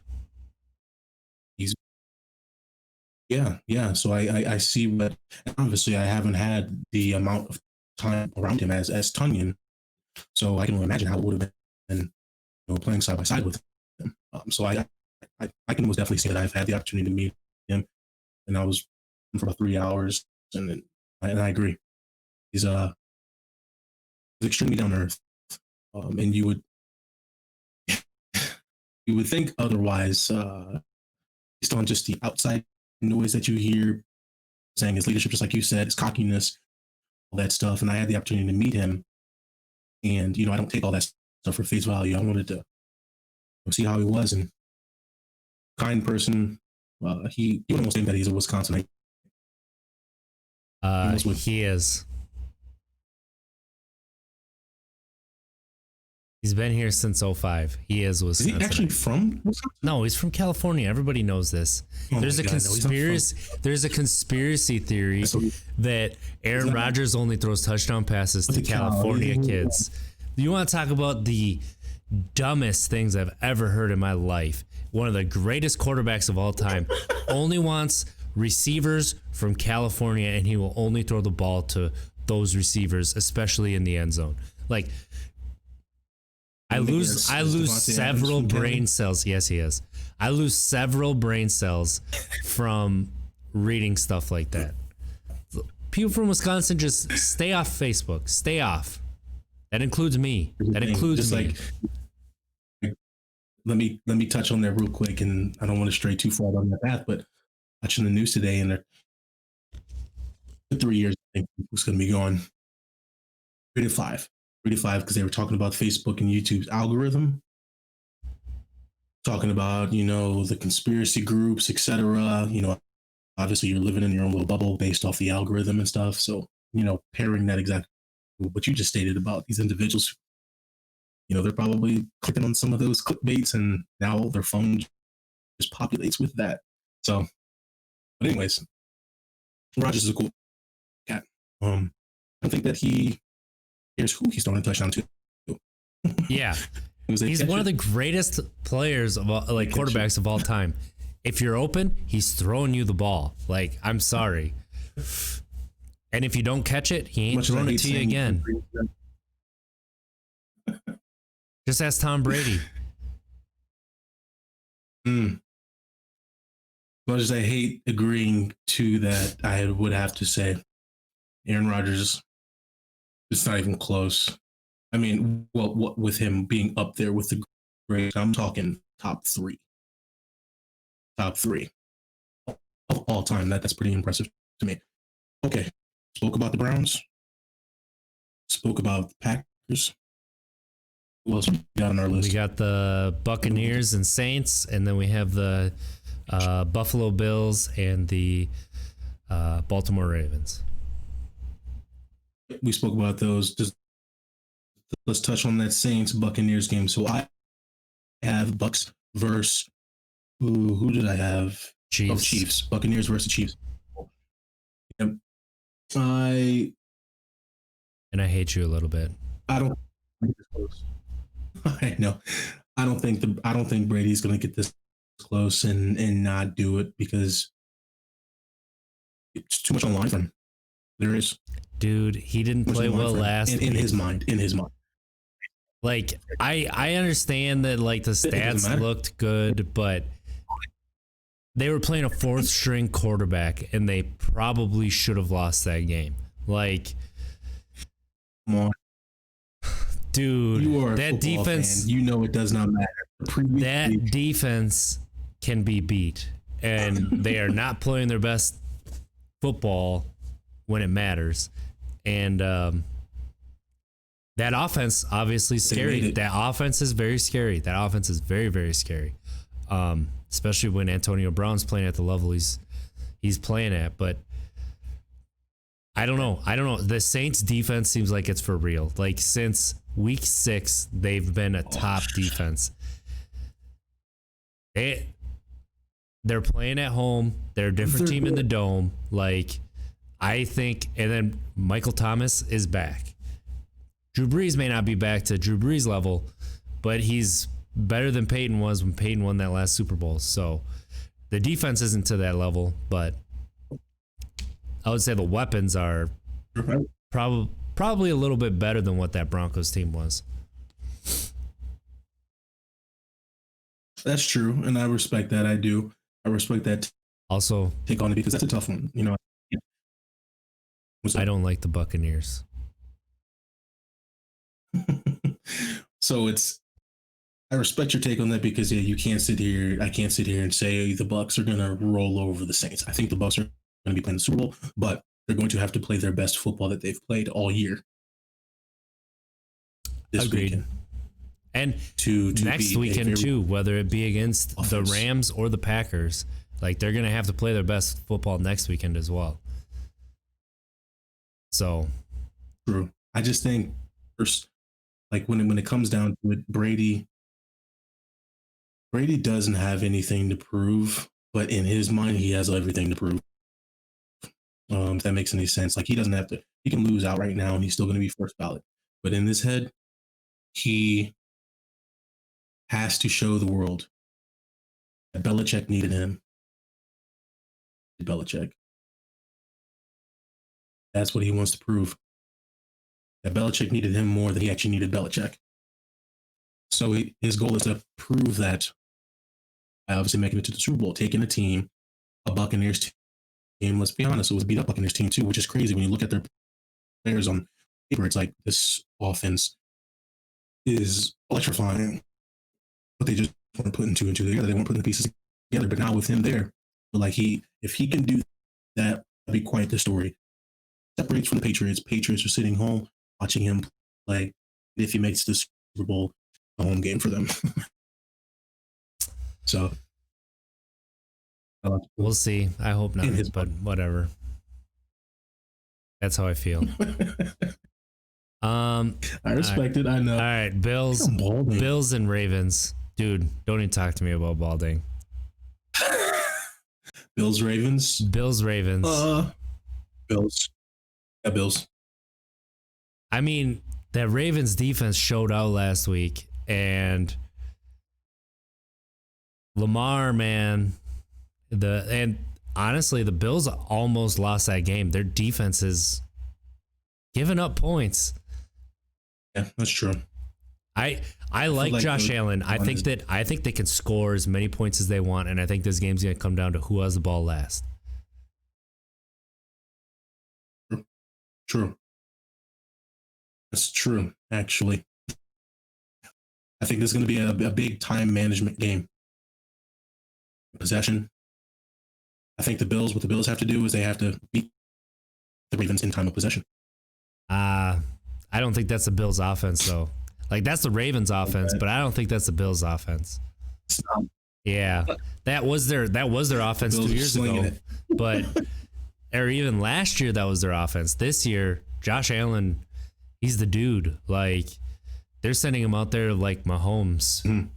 Yeah. So I see what. Obviously, I haven't had the amount of time around him as Tonyan, so I can only imagine how it would have been, playing side by side with him. So I I can most definitely say that I've had the opportunity to meet him, and I was for about 3 hours, and I agree. He's extremely down to earth, and you would think otherwise, based on just the outside noise that you hear, saying his leadership, just like you said, his cockiness, all that stuff. And I had the opportunity to meet him, and I don't take all that stuff for face value. I wanted to see how he was, and kind person. He would almost think that he's a Wisconsinite. He is. He's been here since 2005. He is Wisconsin. Is he actually from Wisconsin? No, he's from California. Everybody knows this. There's a conspiracy theory that Aaron Rodgers only throws touchdown passes to California kids. You want to talk about the dumbest things I've ever heard in my life? One of the greatest quarterbacks of all time only wants receivers from California, and he will only throw the ball to those receivers, especially in the end zone. Like, I lose several brain cells. Yes, he is. I lose several brain cells from reading stuff like that. People from Wisconsin, just stay off Facebook. Stay off. That includes me. That includes me. Like, let me touch on that real quick, and I don't want to stray too far down that path, but watching the news today, and 3 years, I think who's going to be gone. 3 to 5. 3 to 5, because they were talking about Facebook and YouTube's algorithm, talking about the conspiracy groups, etc. Obviously you're living in your own little bubble based off the algorithm and stuff. So pairing that exactly what you just stated about these individuals, they're probably clicking on some of those clickbaits, and now their phone just populates with that. So, but anyways, Rodgers is a cool cat. I think that he cares who he's throwing a touchdown to. Yeah. He's one of the greatest players of all, like quarterbacks of all time. If you're open, he's throwing you the ball. Like, I'm sorry. And if you don't catch it, he ain't throwing it to you again. Just ask Tom Brady. As much as I hate agreeing to that, I would have to say Aaron Rodgers, it's not even close. I mean, well, what with him being up there with the great, I'm talking top three of all time. That's pretty impressive to me. Okay, spoke about the Browns, spoke about the Packers. Who else we got on our list? We got the Buccaneers and Saints, and then we have the Buffalo Bills and the Baltimore Ravens. We spoke about those. Just let's touch on that Saints Buccaneers game. So I have Bucks versus who did I have? Chiefs. Oh, Chiefs. Buccaneers versus Chiefs. Yep. And I hate you a little bit. I don't think it's close. I know. I don't think Brady's going to get this close and not do it, because it's too much on the line for him. There is. Dude, he didn't play well last in his mind. Like, I understand that, like, the stats looked good, but they were playing a fourth string quarterback, and they probably should have lost that game. Like, come on. Dude, you are that defense, fan. It does not matter. That defense can be beat, and they are not playing their best football when it matters. And that offense, obviously, is scary. That offense is very scary. That offense is very, very scary, especially when Antonio Brown's playing at the level he's playing at. But I don't know. The Saints defense seems like it's for real. Like, since week 6, they've been a top defense. They're playing at home. They're a different team in the dome. Like, I think, and then Michael Thomas is back. Drew Brees may not be back to Drew Brees level, but he's better than Peyton was when Peyton won that last Super Bowl. So the defense isn't to that level, but I would say the weapons are probably a little bit better than what that Broncos team was. That's true, and I respect that. I do. I respect that Also, take on it because that's a tough one. You know. I don't like the Buccaneers. So I respect your take on that because yeah, you can't sit here. I can't sit here and say the Bucks are gonna roll over the Saints. I think the Bucks are gonna be playing the Super Bowl, but they're going to have to play their best football that they've played all year. This Agreed. weekend. And to next weekend too, whether it be against offense. the Rams or the Packers, like they're gonna have to play their best football next weekend as well. So, true. I just think first, like when it comes down to it, Brady doesn't have anything to prove, but in his mind, he has everything to prove. If that makes any sense, like he doesn't have to. He can lose out right now, and he's still going to be first ballot. But in his head, he has to show the world that Belichick needed him. Belichick. That's what he wants to prove. That Belichick needed him more than he actually needed Belichick. So his goal is to prove that by obviously making it to the Super Bowl, taking a Buccaneers team, let's be honest, it was a beat up Buccaneers team too, which is crazy when you look at their players on paper. It's like this offense is electrifying, but they just weren't putting two and two together. They weren't putting the pieces together. But now with him there, like if he can do that, that'd be quite the story. Separates from the Patriots. Patriots are sitting home watching him play. If he makes the Super Bowl a home game for them. So we'll see. I hope not, but whatever. That's how I feel. I respect it. I know. All right, Bills and Ravens. Dude, don't even talk to me about balding. Bills Ravens. Bills. Bills. Yeah, Bills. I mean, that Ravens defense showed out last week, and Lamar, man, and honestly, the Bills almost lost that game. Their defense is giving up points. Yeah, that's true. I like Josh Allen. I think they can score as many points as they want, and I think this game's gonna come down to who has the ball last. True. That's true, actually. I think this is going to be a big time management game. Possession. I think what the Bills have to do is they have to beat the Ravens in time of possession. I don't think that's the Bills offense, though. Like, that's the Ravens offense, but I don't think that's the Bills offense. Yeah. That was their offense 2 years ago. But or even last year, that was their offense. This year, Josh Allen, he's the dude. Like, they're sending him out there like Mahomes.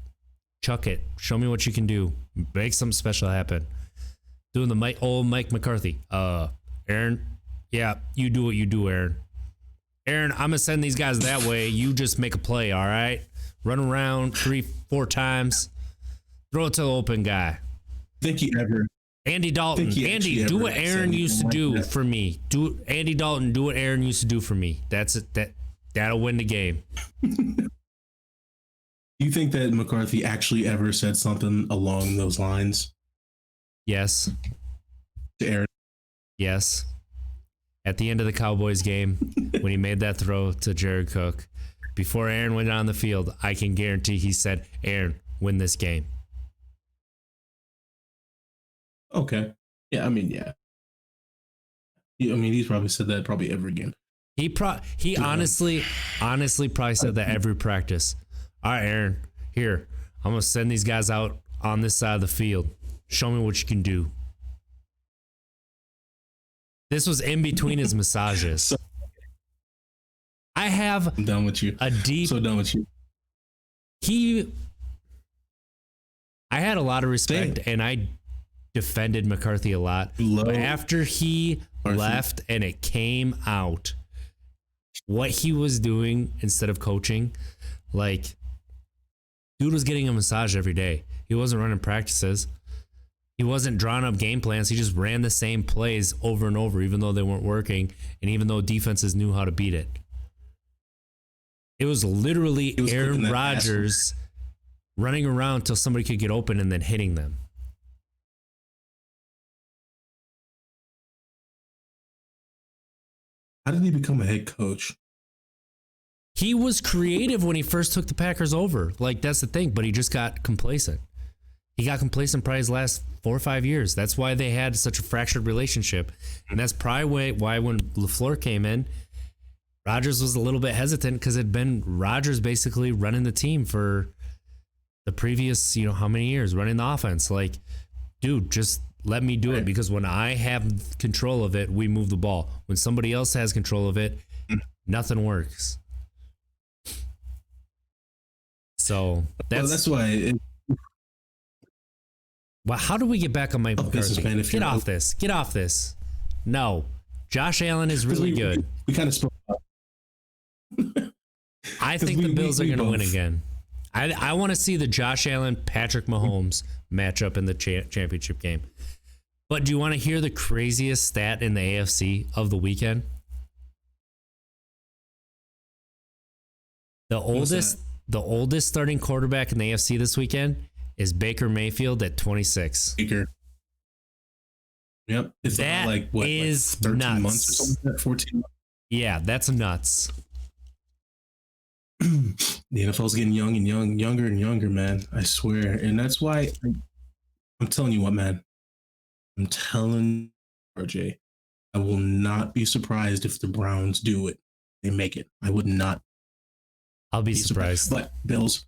Chuck it. Show me what you can do. Make something special happen. Doing the old Mike McCarthy. Aaron, yeah, you do what you do, Aaron. Aaron, I'm going to send these guys that way. You just make a play, all right? Run around 3-4 times. Throw it to the open guy. Think he ever... Andy Dalton. Andy, do what Aaron used to do for me. Andy Dalton, do what Aaron used to do for me. That's it. That'll win the game. Do you think that McCarthy actually ever said something along those lines? Yes. To Aaron? Yes. At the end of the Cowboys game, when he made that throw to Jared Cook, before Aaron went on the field, I can guarantee he said, Aaron, win this game. Okay. Yeah, I mean, yeah. He's probably said that probably every game. He honestly probably said that every practice. All right, Aaron, here, I'm going to send these guys out on this side of the field. Show me what you can do. This was in between his massages. I'm done with you. So done with you. I had a lot of respect, and I defended McCarthy a lot. But after he left and it came out what he was doing instead of coaching, like, dude was getting a massage every day. He wasn't running practices. He wasn't drawing up game plans. He just ran the same plays over and over, even though they weren't working, and even though defenses knew how to beat it. It was literally Aaron Rodgers running around till somebody could get open and then hitting them. How did he become a head coach? He was creative when he first took the Packers over. Like, that's the thing, but he just got complacent. He got complacent probably his last 4 or 5 years. That's why they had such a fractured relationship. And that's probably why when LaFleur came in, Rodgers was a little bit hesitant because it had been Rodgers basically running the team for the previous, how many years, running the offense. Like, dude, just let me do it, because when I have control of it, we move the ball. When somebody else has control of it, nothing works. So that's why. Well, how do we get back on Mike McCarthy? Get off this. Get off this. No. Josh Allen is really good. We kind of spoke about. I think the Bills are going to win again. I want to see the Josh Allen, Patrick Mahomes matchup in the championship game. But do you want to hear the craziest stat in the AFC of the weekend? The oldest starting quarterback in the AFC this weekend is Baker Mayfield at 26. Baker. Yep. It's that like, what, is 13 nuts. months or something like that? 14 months. Yeah, that's nuts. The NFL's getting younger and younger, man. I swear. And that's why I'm telling you what, man. I'm telling RJ, I will not be surprised if the Browns do it. They make it. I would not. I'll be surprised. But Bills.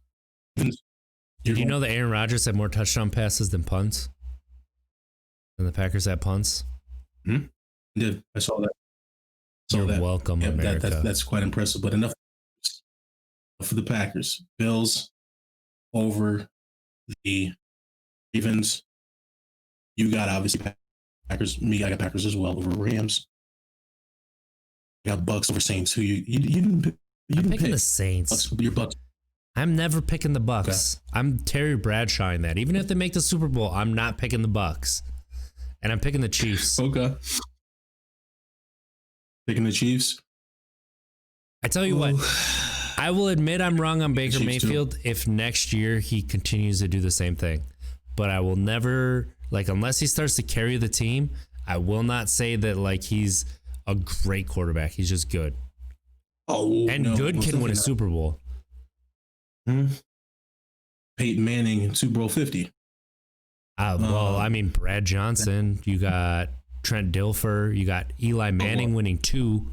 Did you know that Aaron Rodgers had more touchdown passes than punts? And the Packers had punts? Did I saw that? You're welcome, America. That's quite impressive. But enough for the Packers. Bills over the Ravens. You got obviously Packers. Me, I got Packers as well over Rams. You got Bucks over Saints. Who you didn't pick? I'm picking the Saints. Your Bucks. I'm never picking the Bucks. Okay. I'm Terry Bradshaw in that. Even if they make the Super Bowl, I'm not picking the Bucks. And I'm picking the Chiefs. Okay. Picking the Chiefs? I tell you what, I will admit I'm wrong on Baker Mayfield if next year he continues to do the same thing. But I will never, unless he starts to carry the team, I will not say that, he's a great quarterback. He's just good. Good can win a Super Bowl. Peyton Manning in Super Bowl 50. Brad Johnson. You got Trent Dilfer. You got Eli Manning winning 2.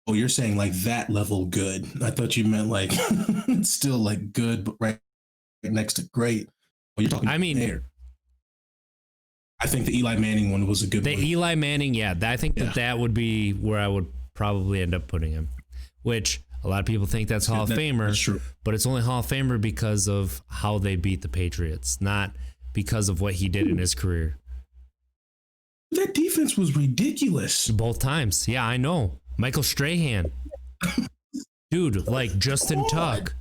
Oh, you're saying that level good. I thought you meant it's still good, but right next to great. Oh, you're talking there. I think the Eli Manning one was a good one. The Eli Manning, yeah. I think that would be where I would probably end up putting him, which a lot of people think that's Hall of Famer, that's true. But it's only Hall of Famer because of how they beat the Patriots, not because of what he did in his career. That defense was ridiculous. Both times. Yeah, I know. Michael Strahan. Dude, Justin Tuck.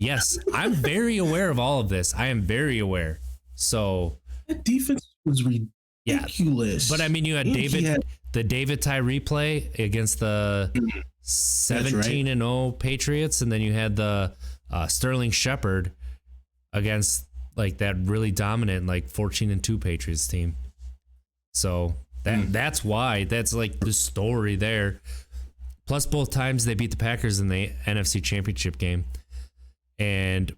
Yes, I'm very aware of all of this. I am very aware. So that defense was ridiculous. Yeah, but you had the David Tyree play against the 17-0 Patriots, and then you had the Sterling Shepard against that really dominant 14-2 Patriots team. So that's why that's the story there. Plus, both times they beat the Packers in the NFC Championship game, and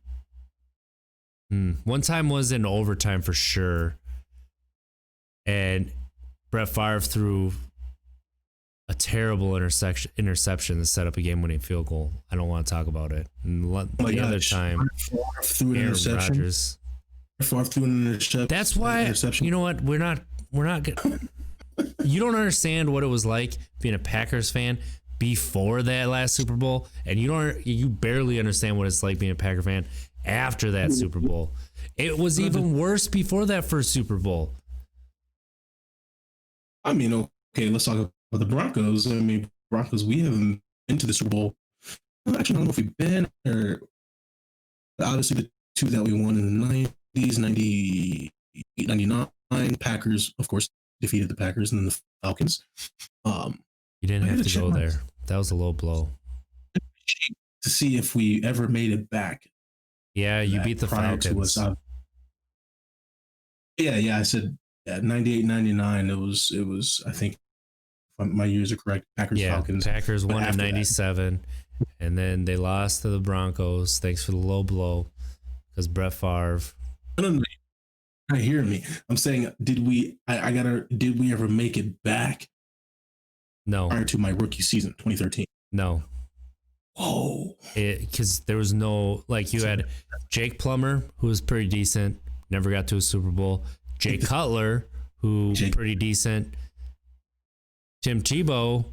one time was in overtime for sure. And Brett Favre threw a terrible interception to set up a game-winning field goal. I don't want to talk about it. And other time, Aaron Rodgers. Favre threw an interception. That's why, you know what? We're not good. You don't understand what it was like being a Packers fan before that last Super Bowl, and you barely understand what it's like being a Packer fan after that Super Bowl. It was even worse before that first Super Bowl. Okay, let's talk about the Broncos. Broncos, we haven't been to the Super Bowl. Actually, I don't know if we've been, or obviously the 2 that we won in the 90s, 98, 99. Packers, of course, defeated the Packers, and then the Falcons. You didn't have to go there. That was a low blow. to see if we ever made it back. Yeah, you beat the Falcons. Yeah. I said 98, 99. It was. I think if my years are correct. Packers, Falcons. Packers won in 97, and then they lost to the Broncos. Thanks for the low blow, because Brett Favre. No. Not hearing me. I'm saying, did we ever make it back? No. Prior to my rookie season, 2013. No. Whoa. Because there was no, like, you had Jake Plummer, who was pretty decent, never got to a Super Bowl. Jay Cutler, who pretty decent. Tim Tebow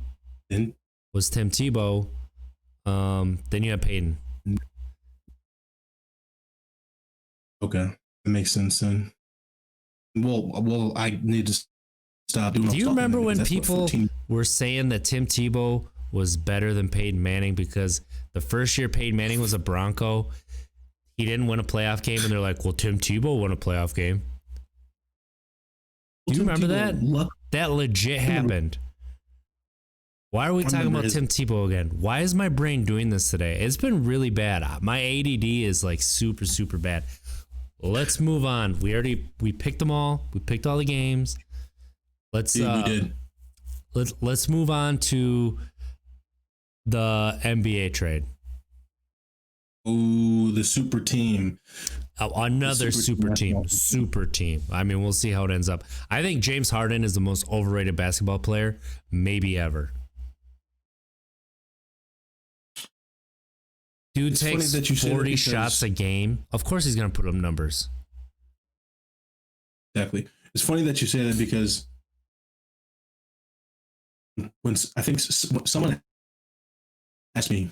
was Tim Tebow. Then you have Peyton. Okay, that makes sense then. Well, I need to stop doing. Do you remember when people were saying that Tim Tebow was better than Peyton Manning because the first year Peyton Manning was a Bronco, he didn't win a playoff game, and they're like, "Well, Tim Tebow won a playoff game." Do you remember that? That legit happened. Why are we talking about Tim Tebow again? Why is my brain doing this today? It's been really bad. My ADD is like super, super bad. Let's move on. We picked them all. We picked all the games. Let's move on to the NBA trade. Ooh, the super team. Another super team. Super team. I mean, we'll see how it ends up. I think James Harden is the most overrated basketball player maybe ever. Dude takes 40 shots a game. Of course he's going to put up numbers. Exactly. It's funny that you say that because when I think someone asked me,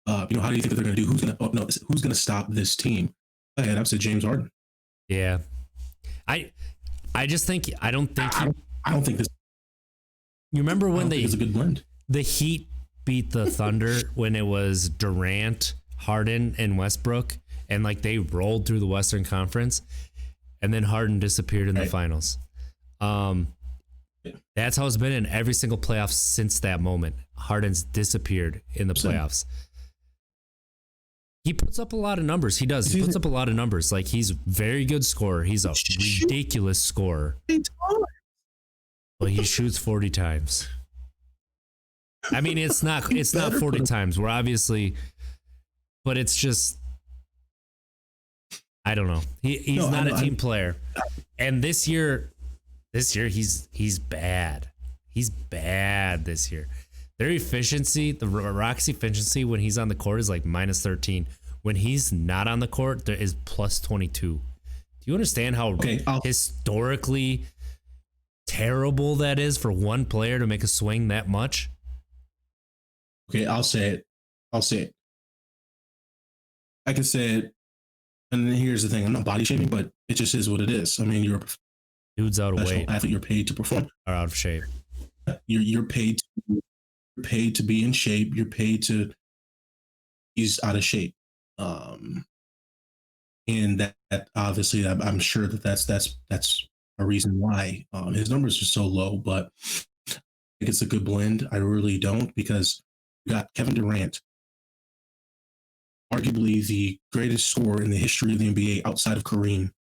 how do you think that they're going to do? Who's going to stop this team? I've said James Harden. Yeah. I don't think this. You remember when it's a good blend. The Heat beat the Thunder when it was Durant, Harden, and Westbrook, and like they rolled through the Western Conference, and then Harden disappeared in the finals. That's how it's been in every single playoff since that moment. Harden's disappeared in the playoffs. He puts up a lot of numbers. He does. He puts up a lot of numbers. Like, he's a very good scorer. He's a ridiculous scorer. But he shoots 40 times. I mean, it's not 40 times. We're obviously, but it's just, I don't know. He's not a team player. And this year he's bad. He's bad this year. Their efficiency, the Rock's efficiency when he's on the court is like minus 13. When he's not on the court, there is plus 22. Do you understand how historically terrible that is for one player to make a swing that much? Okay, I'll say it. I can say it. And here's the thing. I'm not body shaming, but it just is what it is. I mean, you're a dude's out of weight. Athlete, you're paid to perform. Are out of shape. You're paid to be in shape. You're paid to. He's out of shape. And that obviously, I'm sure that's a reason why his numbers are so low. But I think it's a good blend. I really don't, because you got Kevin Durant, arguably the greatest scorer in the history of the NBA outside of Kareem.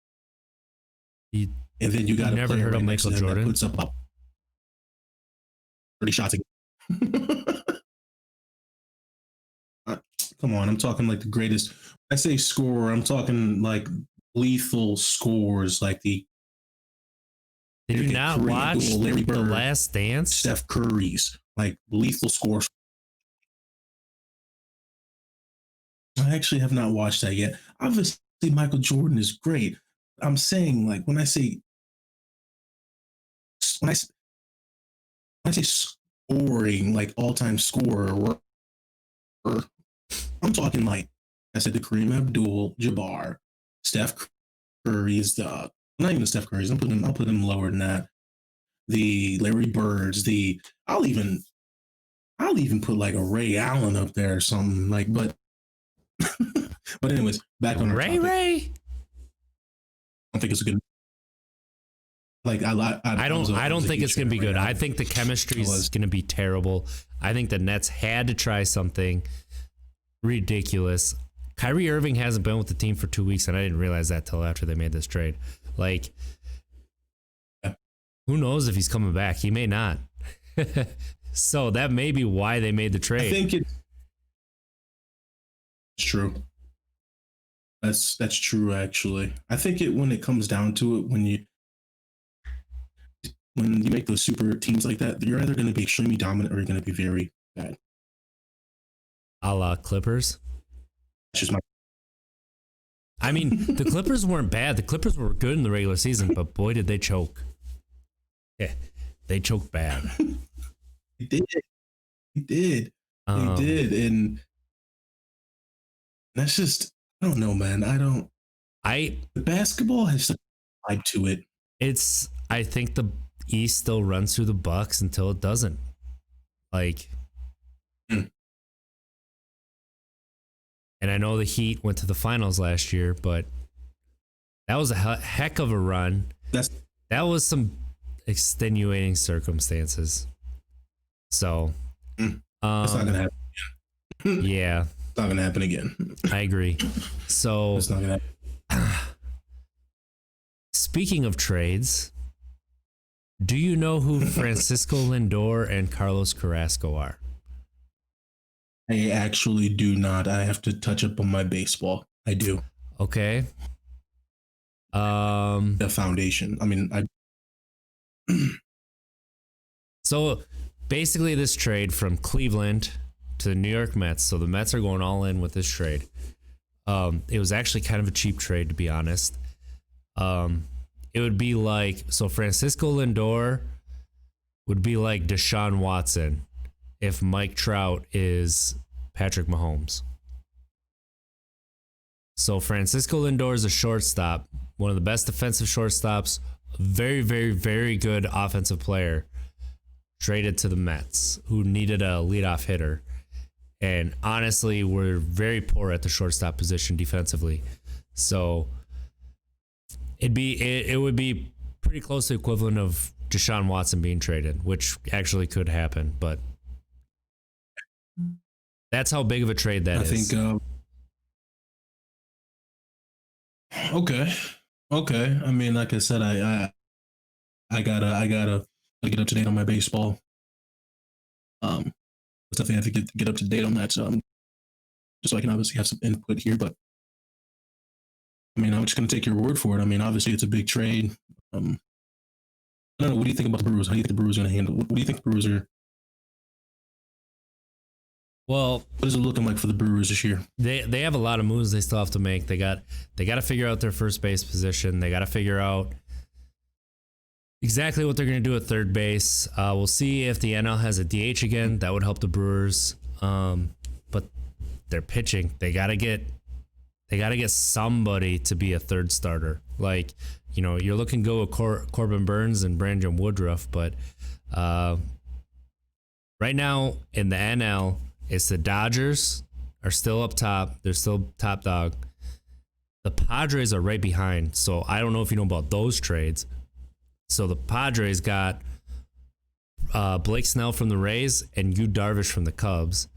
And then you got never heard of Michael Jordan. That puts up 30 shots a game. Come on, I'm talking like the greatest. When I say scorer, I'm talking like lethal scores, like the. Did you not watch The Last Dance? Steph Curry's like lethal scores. I actually have not watched that yet. Obviously, Michael Jordan is great. I'm saying, like, when I say scoring, like all-time scorer, I'm talking like I said, the Kareem Abdul-Jabbar, Steph Curry's, not even the Steph Curry's. I'll put him lower than that. The Larry Birds, I'll even put like a Ray Allen up there or something like. But anyways, back on our topic. Ray. I don't think it's a good. Like I don't think it's going to be good. I think the chemistry is going to be terrible. I think the Nets had to try something. ridiculous. Kyrie Irving hasn't been with the team for 2 weeks, and I didn't realize that till after they made this trade. Like, who knows if he's coming back? He may not. So that may be why they made the trade. I think it's true. That's true, actually. I think when it comes down to it, when you make those super teams like that, you're either going to be extremely dominant or you're going to be very bad. A la Clippers. That's just my. I mean, the Clippers weren't bad. The Clippers were good in the regular season, but boy, did they choke. Yeah, they choked bad. They did. They did. And that's just, I don't know, man. The basketball has some vibe to it. I think the East still runs through the Bucks until it doesn't. Like, and I know the Heat went to the finals last year, but that was a heck of a run. That was some extenuating circumstances. So, it's not gonna happen again. Yeah, it's not gonna happen again. I agree. So, it's not gonna happen. Speaking of trades, do you know who Francisco Lindor and Carlos Carrasco are? I actually do not. I have to touch up on my baseball. I do. Okay. The foundation. I mean, So basically, this trade from Cleveland to the New York Mets. So the Mets are going all in with this trade. It was actually kind of a cheap trade, to be honest. It would be like, so Francisco Lindor would be like Deshaun Watson if Mike Trout is Patrick Mahomes. So Francisco Lindor is a shortstop, one of the best defensive shortstops, very, very, very good offensive player, traded to the Mets, who needed a leadoff hitter. And honestly, we're very poor at the shortstop position defensively. So it would be pretty close to the equivalent of Deshaun Watson being traded, which actually could happen, but that's how big of a trade that is. I think okay. I mean, like I said, I gotta get up to date on my baseball. Definitely have to get up to date on that. So just so I can obviously have some input here, but I mean, I'm just gonna take your word for it. I mean, obviously it's a big trade. I don't know. What do you think about the Brewers? How do you think the Brewers are gonna handle? What do you think the Brewers are? Well, what is it looking like for the Brewers this year? They have a lot of moves they still have to make. They got to figure out their first base position. They got to figure out exactly what they're going to do at third base. We'll see if the NL has a DH again. That would help the Brewers. But they're pitching. They got to get somebody to be a third starter. Like, you know, you're looking to go with Corbin Burns and Brandon Woodruff, but right now in the NL, it's the Dodgers are still up top. They're still top dog. The Padres are right behind. So I don't know if you know about those trades. So the Padres got Blake Snell from the Rays and Yu Darvish from the Cubs.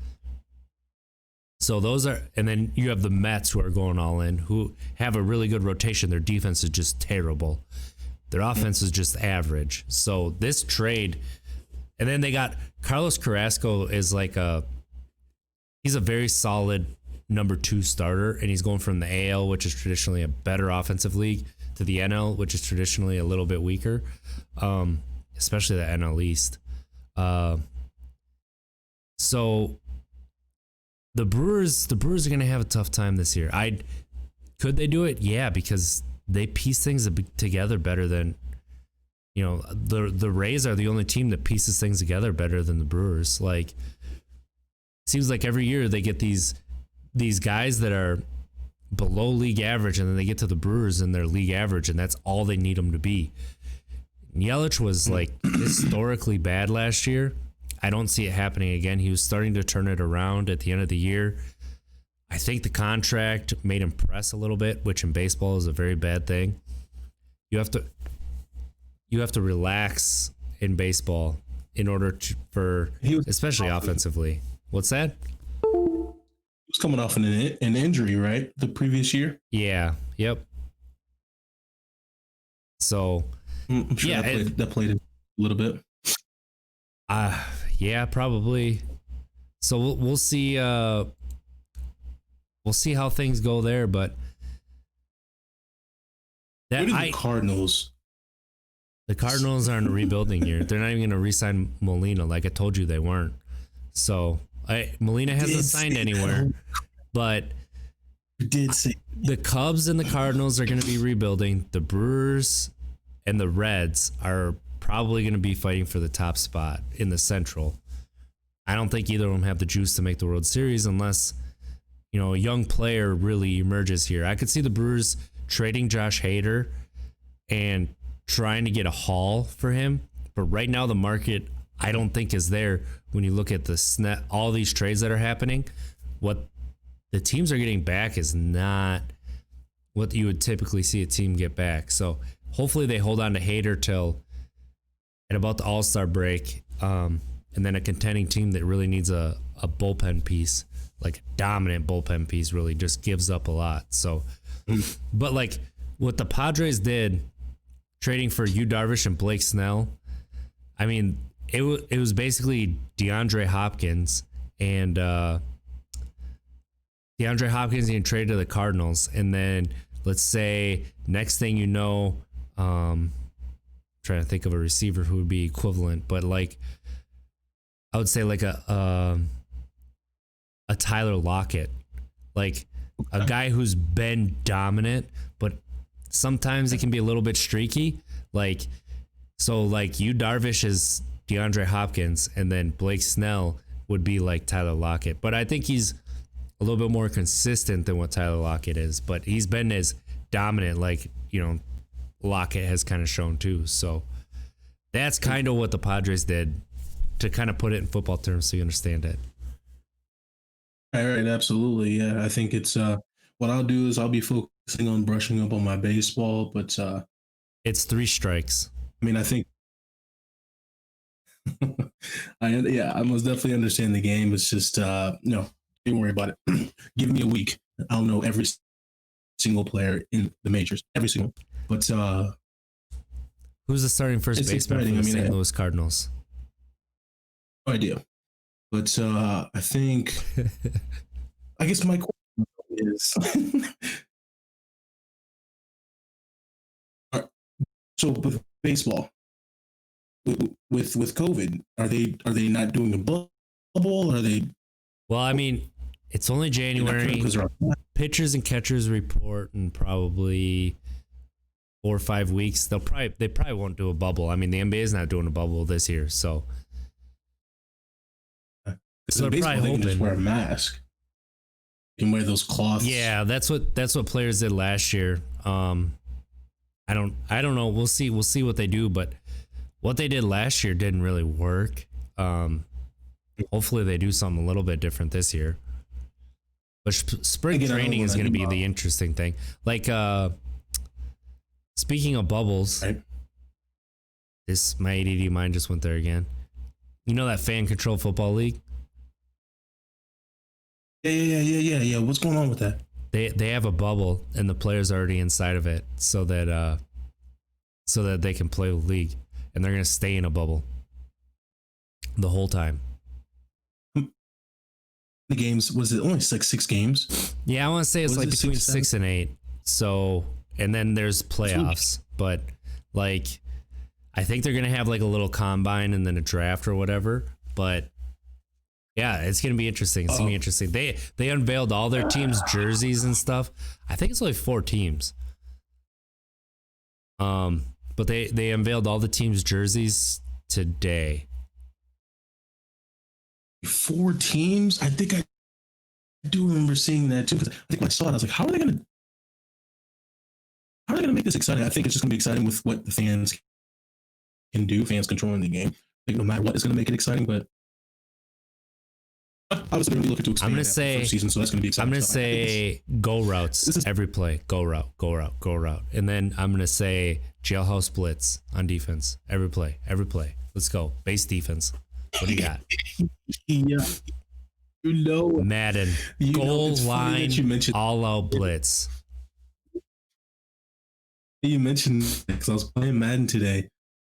So those are, and then you have the Mets who are going all in, who have a really good rotation. Their defense is just terrible. Their offense is just average. So this trade, and then they got Carlos Carrasco is like he's a very solid number 2 starter, and he's going from the AL, which is traditionally a better offensive league, to the NL, which is traditionally a little bit weaker, especially the NL East. So the Brewers are going to have a tough time this year. Could they do it? Yeah, because they piece things together better than, you know, the Rays are the only team that pieces things together better than the Brewers. Like, seems like every year they get these guys that are below league average, and then they get to the Brewers and they're league average, and that's all they need them to be. Yelich was like historically bad last year. I don't see it happening again. He was starting to turn it around at the end of the year. I think the contract made him press a little bit, which in baseball is a very bad thing. You have to relax in baseball in order for especially offensively. What's that? was coming off an injury, right? The previous year. Yeah. Yep. So I'm sure yeah, that played a little bit. Yeah, probably. So we'll see. We'll see how things go there, but Where do the Cardinals? The Cardinals are in a rebuilding year. They're not even going to re-sign Molina, like I told you they weren't. So Molina hasn't signed anywhere, but did say the Cubs and the Cardinals are going to be rebuilding. The Brewers and the Reds are probably going to be fighting for the top spot in the Central. I don't think either of them have the juice to make the World Series unless, a young player really emerges here. I could see the Brewers trading Josh Hader and trying to get a haul for him, but right now the market I don't think is there. When you look at all these trades that are happening, what the teams are getting back is not what you would typically see a team get back. So hopefully they hold on to Hader till at about the All-Star break, and then a contending team that really needs a bullpen piece, like a dominant bullpen piece, really just gives up a lot. So, but like what the Padres did, trading for Yu Darvish and Blake Snell, I mean, it was basically DeAndre Hopkins and DeAndre Hopkins getting traded to the Cardinals, and then let's say next thing you know, trying to think of a receiver who would be equivalent, but like I would say like a Tyler Lockett, like a guy who's been dominant, but sometimes it can be a little bit streaky. Like, so like Yu Darvish is DeAndre Hopkins, and then Blake Snell would be like Tyler Lockett. But I think he's a little bit more consistent than what Tyler Lockett is, but he's been as dominant like, Lockett has kind of shown too. So that's kind of what the Padres did, to kind of put it in football terms so you understand it. All right, absolutely. Yeah, I think it's what I'll do is I'll be focusing on brushing up on my baseball, but it's 3 strikes. I mean, I think I most definitely understand the game. It's just no, don't worry about it. Give me a week. I'll know every single player in the majors, every single. But who's the starting first baseman for the St. Louis Cardinals? No idea. But I think, I guess my question is, so with baseball, with COVID, are they not doing a bubble? Or are they? Well, I mean, it's only January. Pitchers and catchers report in probably 4 or 5 weeks. They probably won't do a bubble. I mean, the NBA is not doing a bubble this year, so. So they're probably hoping just wear a mask. You can wear those cloths. Yeah, that's what players did last year. I don't know. We'll see what they do, but what they did last year didn't really work. Hopefully they do something a little bit different this year. But spring training is going to be the interesting thing. Like speaking of bubbles, right. My ADD mind just went there again. You know that fan controlled football league? Yeah. What's going on with that? They have a bubble and the players are already inside of it so that they can play the league, and they're gonna stay in a bubble the whole time. The games, was it only like 6 games? Yeah, I want to say it's like between 6 and 8. So, and then there's playoffs, but like I think they're gonna have like a little combine and then a draft or whatever. But yeah, it's gonna be interesting. It's gonna be interesting. They unveiled all their teams' jerseys and stuff. I think it's only 4 teams. But they unveiled all the teams' jerseys today. 4 teams? I think I do remember seeing that too. Because I think when I saw it, I was like, how are they gonna make this exciting? I think it's just gonna be exciting with what the fans can do, fans controlling the game. I think no matter what is gonna make it exciting, but I was going to be looking to expand. I'm going to say season, so that's going to be exciting. I'm going to say go routes every play. Go route. And then I'm going to say jailhouse blitz on defense every play. Let's go. Base defense. What do you got? Yeah. You know, Madden. Goal it's funny line, that you mentioned all out blitz. you mentioned because I was playing Madden today,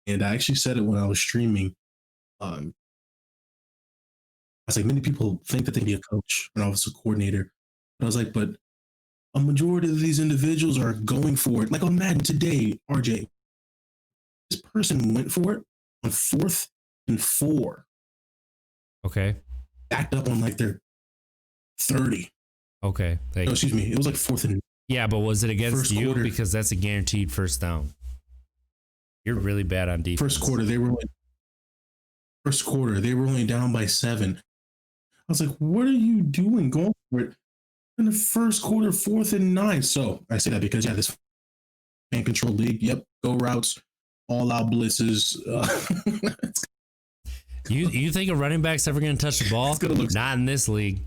and I actually said it when I was streaming. I was like, many people think that they be a coach when I was a coordinator. But I was like, but a majority of these individuals are going for it. Like on Madden today, RJ, this person went for it on 4th and 4, Okay. backed up on like their 30. Okay. No, excuse me. It was like 4th and Yeah, but was it against First you? quarter. Because that's a guaranteed first down. You're really bad on defense. first quarter. They were only down by 7. I was like, what are you doing going for it in the first quarter, 4th and 9? So I say that because, yeah, this fan control league, yep, go routes, all out blitzes. You think a running back's ever going to touch the ball? It's gonna look- Not in this league.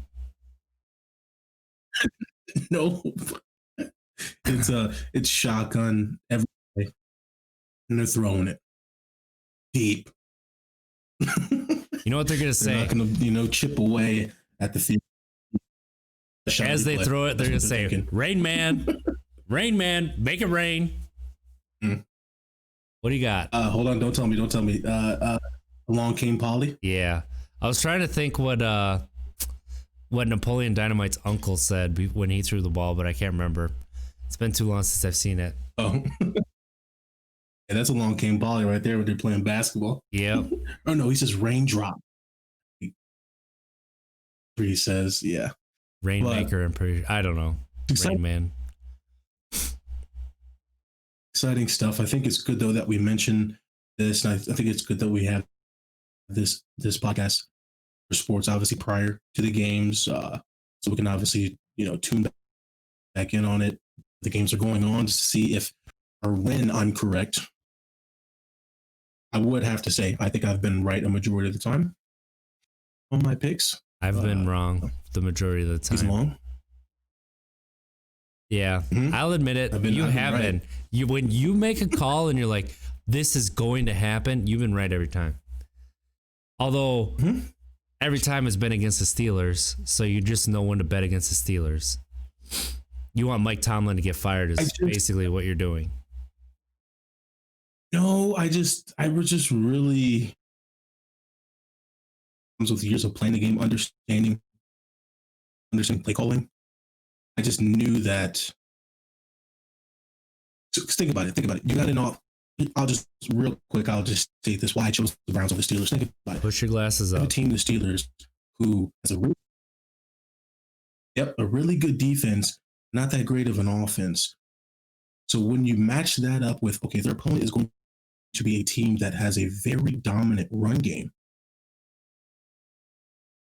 No, it's shotgun every day, and they're throwing it deep. You know what they're going to They're say? not going to, chip away at the field. As they throw it, they're going to say, thinking. Rain Man, Rain Man, make it rain. Mm. What do you got? Hold on, don't tell me. Along came Polly. Yeah. I was trying to think what Napoleon Dynamite's uncle said when he threw the ball, but I can't remember. It's been too long since I've seen it. Oh. Yeah, that's Along came Polly right there when they're playing basketball. Yep. Oh no, he says raindrop. He says, yeah. Rainmaker, I don't know. Rain Man. Exciting stuff. I think it's good though that we mention this, and I think it's good that we have this podcast for sports, obviously prior to the games, so we can obviously tune back in on it. The games are going on to see if or when I'm correct. I would have to say I think I've been right a majority of the time on my picks. I've been wrong the majority of the time. He's long. Yeah, Mhm. I'll admit it. I've been right. When you make a call and you're like, this is going to happen, you've been right every time. Although every time has been against the Steelers, so you just know when to bet against the Steelers. You want Mike Tomlin to get fired is basically what you're doing. No, I was just really with years of playing the game, understanding play calling. I just knew that. So think about it. You got it off. I'll just real quick. I'll just state this: why I chose the Browns over the Steelers. Think about it. Push your glasses up. A team, the Steelers, who has a really good defense, not that great of an offense. So when you match that up with their opponent is going to be a team that has a very dominant run game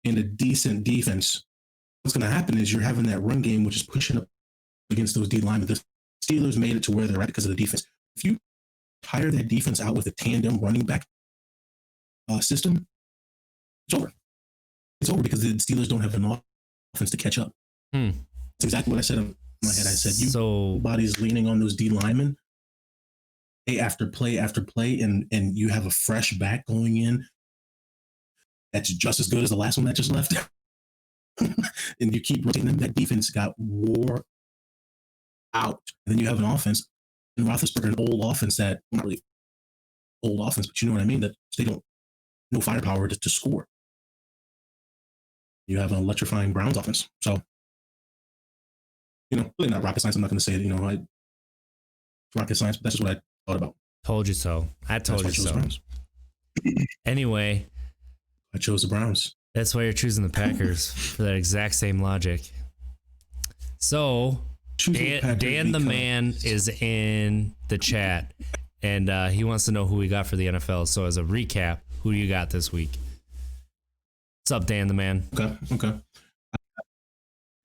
and a decent defense, what's going to happen is you're having that run game, which is pushing up against those D linemen. The Steelers made it to where they're at because of the defense. If you tire that defense out with a tandem running back system, it's over. It's over because the Steelers don't have an offense to catch up. That's exactly what I said in my head. I said, body's leaning on those D linemen play after play after play, and you have a fresh back going in that's just as good as the last one that just left. And you keep rotating them. That defense got wore out. And then you have an offense in Roethlisberger, an old offense that, not really old offense, but you know what I mean, that they don't, no firepower to score. You have an electrifying Browns offense. So, really not rocket science. I'm not going to say it, rocket science, but that's just what I thought about. Told you so. I told you so. Anyway. I chose the Browns. That's why you're choosing the Packers for that exact same logic. So, Dan the man is in the chat, and he wants to know who we got for the NFL. So, as a recap, who do you got this week? What's up, Dan the man? Okay. And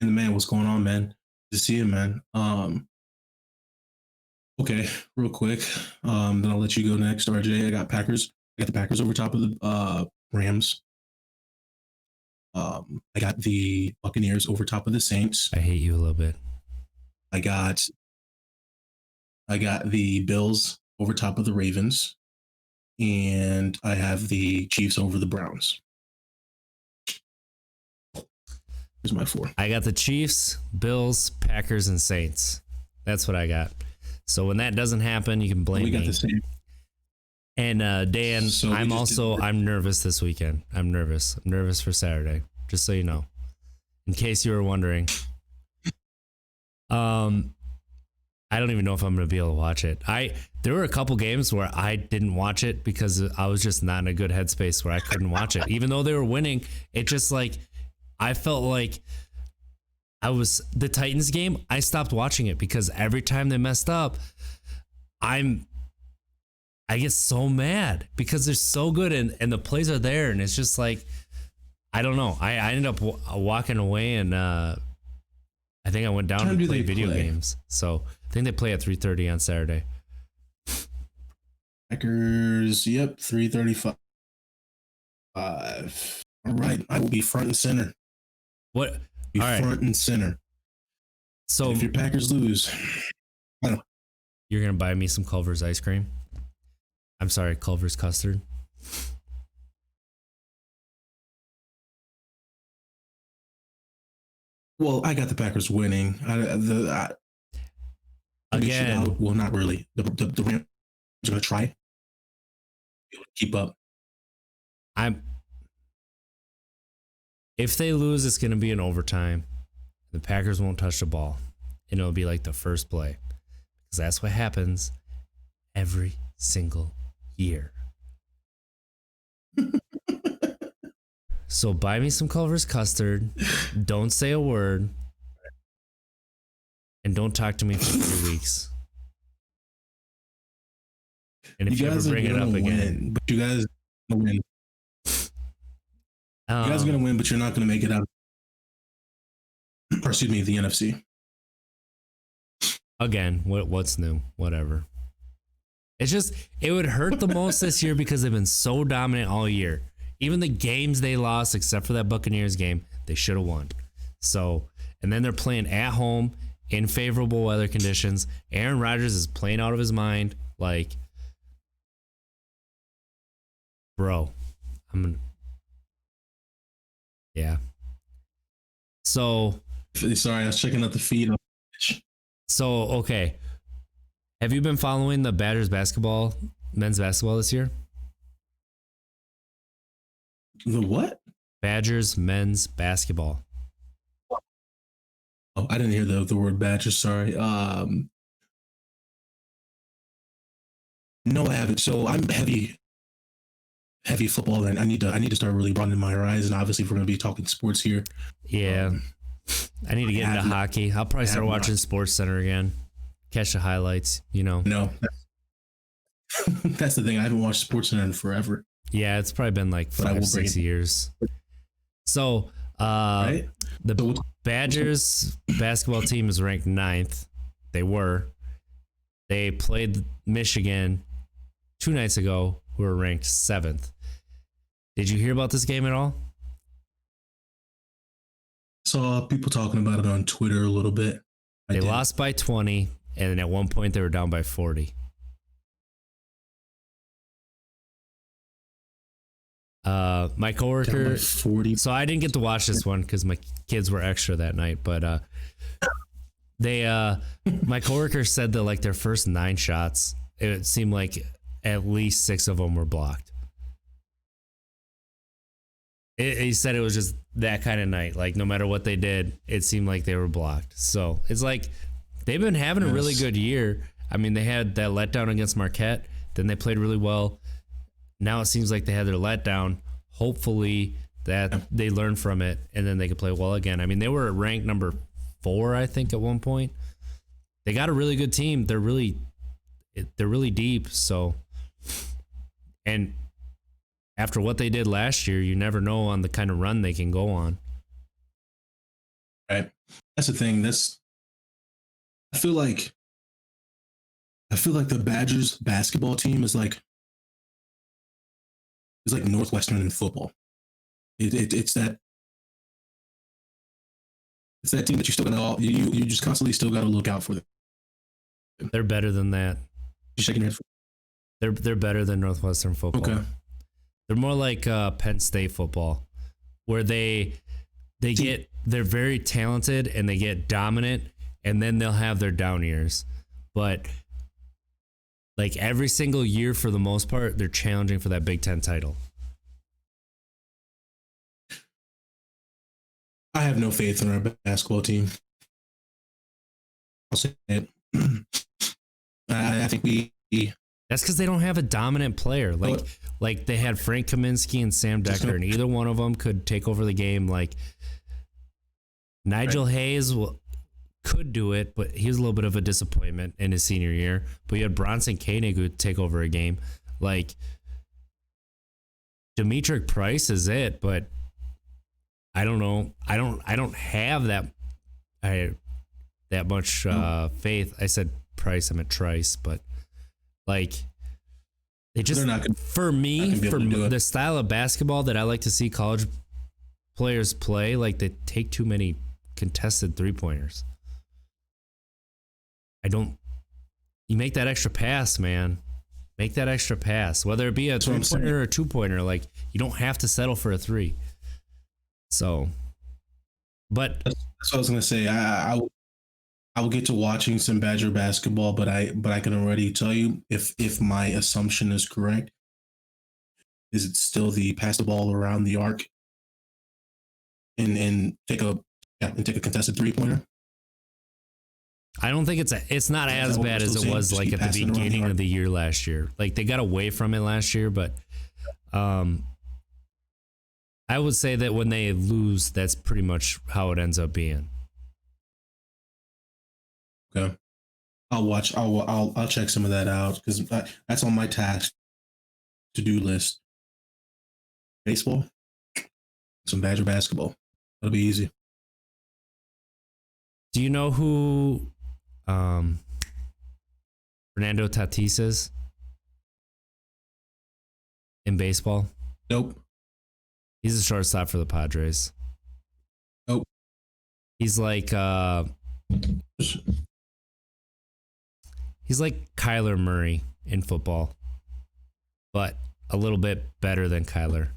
the man, what's going on, man? Good to see you, man. Okay, real quick. Then I'll let you go next, RJ. I got the Packers over top of the Rams. I got the Buccaneers over top of the Saints. I hate you a little bit. I got the Bills over top of the Ravens, and I have the Chiefs over the Browns. Here's my 4. I got the Chiefs, Bills, Packers, and Saints. That's what I got. So when that doesn't happen, you can blame We got me. the same. And Dan, So we I'm nervous this weekend. I'm nervous. I'm nervous for Saturday. Just so you know, in case you were wondering. I don't even know if I'm going to be able to watch it. There were a couple games where I didn't watch it because I was just not in a good headspace where I couldn't watch it. Even though they were winning, it just like, I felt like the Titans game, I stopped watching it because every time they messed up, I get so mad because they're so good and the plays are there and it's just like, I don't know. I ended up walking away and I think I went down and played video games. So I think they play at 3:30 on Saturday. Packers, yep, 3:35. All right, I will be front and center. What? Be All right. front and center. So if your Packers lose, you're gonna buy me some Culver's ice cream? I'm sorry, Culver's custard. well, I got the Packers winning. Again, well, not really. The Rams are going to try to keep up. If they lose, it's going to be in overtime. The Packers won't touch the ball, and it'll be like the first play, because that's what happens every single year. So buy me some Culver's custard. Don't say a word. And don't talk to me for 3 weeks. And if you ever bring it up again. But you guys are going to win. You guys are going to win, but you're not going to make it out. Or excuse me, the NFC. Again, what's new? Whatever. It's just, it would hurt the most this year because they've been so dominant all year. Even the games they lost, except for that Buccaneers game, they should have won. So, and then they're playing at home in favorable weather conditions. Aaron Rodgers is playing out of his mind. Like, bro, yeah. So, sorry, I was checking out the feed. So, okay. Have you been following the Badgers men's basketball this year? The what? Badgers men's basketball. Oh, I didn't hear the word Badgers. Sorry. No, I haven't. So I'm heavy football, and I need to start really broadening my horizon. Obviously, if we're going to be talking sports here. Yeah, I need to get into hockey. I'll probably start watching Sports Center again, catch the highlights. No, that's the thing. I haven't watched Sports Center in forever. Yeah, it's probably been like 5-6 years. So, right? The Badgers basketball team is ranked 9th. They played Michigan 2 nights ago, who were ranked 7th. Did you hear about this game at all? Saw people talking about it on Twitter a little bit. They lost by 20, and then at one point they were down by 40. My coworker, 40. So I didn't get to watch this one because my kids were extra that night, but my coworker said that like their first 9 shots, it seemed like at least 6 of them were blocked. He said it was just that kind of night. Like no matter what they did, it seemed like they were blocked. So it's like they've been having a really good year. I mean, they had that letdown against Marquette. Then they played really well. Now it seems like they had their letdown. Hopefully that they learn from it and then they can play well again. I mean, they were ranked number 4, I think, at one point. They got a really good team. They're really deep. So, and after what they did last year, you never know on the kind of run they can go on. Right. That's the thing. I feel like the Badgers basketball team is like Northwestern in football. It's that team that you still got you just constantly still got to look out for them. They're better than that. You shaking your head? They're better than Northwestern football. Okay. They're more like Penn State football, where they get they're very talented and they get dominant, and then they'll have their down years. But like every single year, for the most part, they're challenging for that Big Ten title. I have no faith in our basketball team. I'll say it. I think we. That's because they don't have a dominant player. Like they had Frank Kaminsky and Sam Decker, and either one of them could take over the game. Like Nigel Hayes could do it, but he was a little bit of a disappointment in his senior year. But you had Bronson Koenig who would take over a game. Like Demetric Price is it, but I don't know. I don't have that much faith. I said Price, I meant Trice, but like they just for the style of basketball that I like to see college players play, like they take too many contested 3-pointers. You make that extra pass, man. Make that extra pass, whether it be a 3-pointer or a 2-pointer. Like you don't have to settle for a 3. So, but that's what I was gonna say. I will get to watching some Badger basketball, but I can already tell you if my assumption is correct, is it still the pass the ball around the arc and take a contested 3-pointer? I don't think it's not as bad as it was like at the beginning of the year last year. Like they got away from it last year, but I would say that when they lose, that's pretty much how it ends up being. Okay, I'll check some of that out because that's on my to-do list. Baseball, some Badger basketball. That'll be easy. Do you know who Fernando Tatis is in baseball? Nope. He's a shortstop for the Padres. Nope. He's like Kyler Murray in football, but a little bit better than Kyler.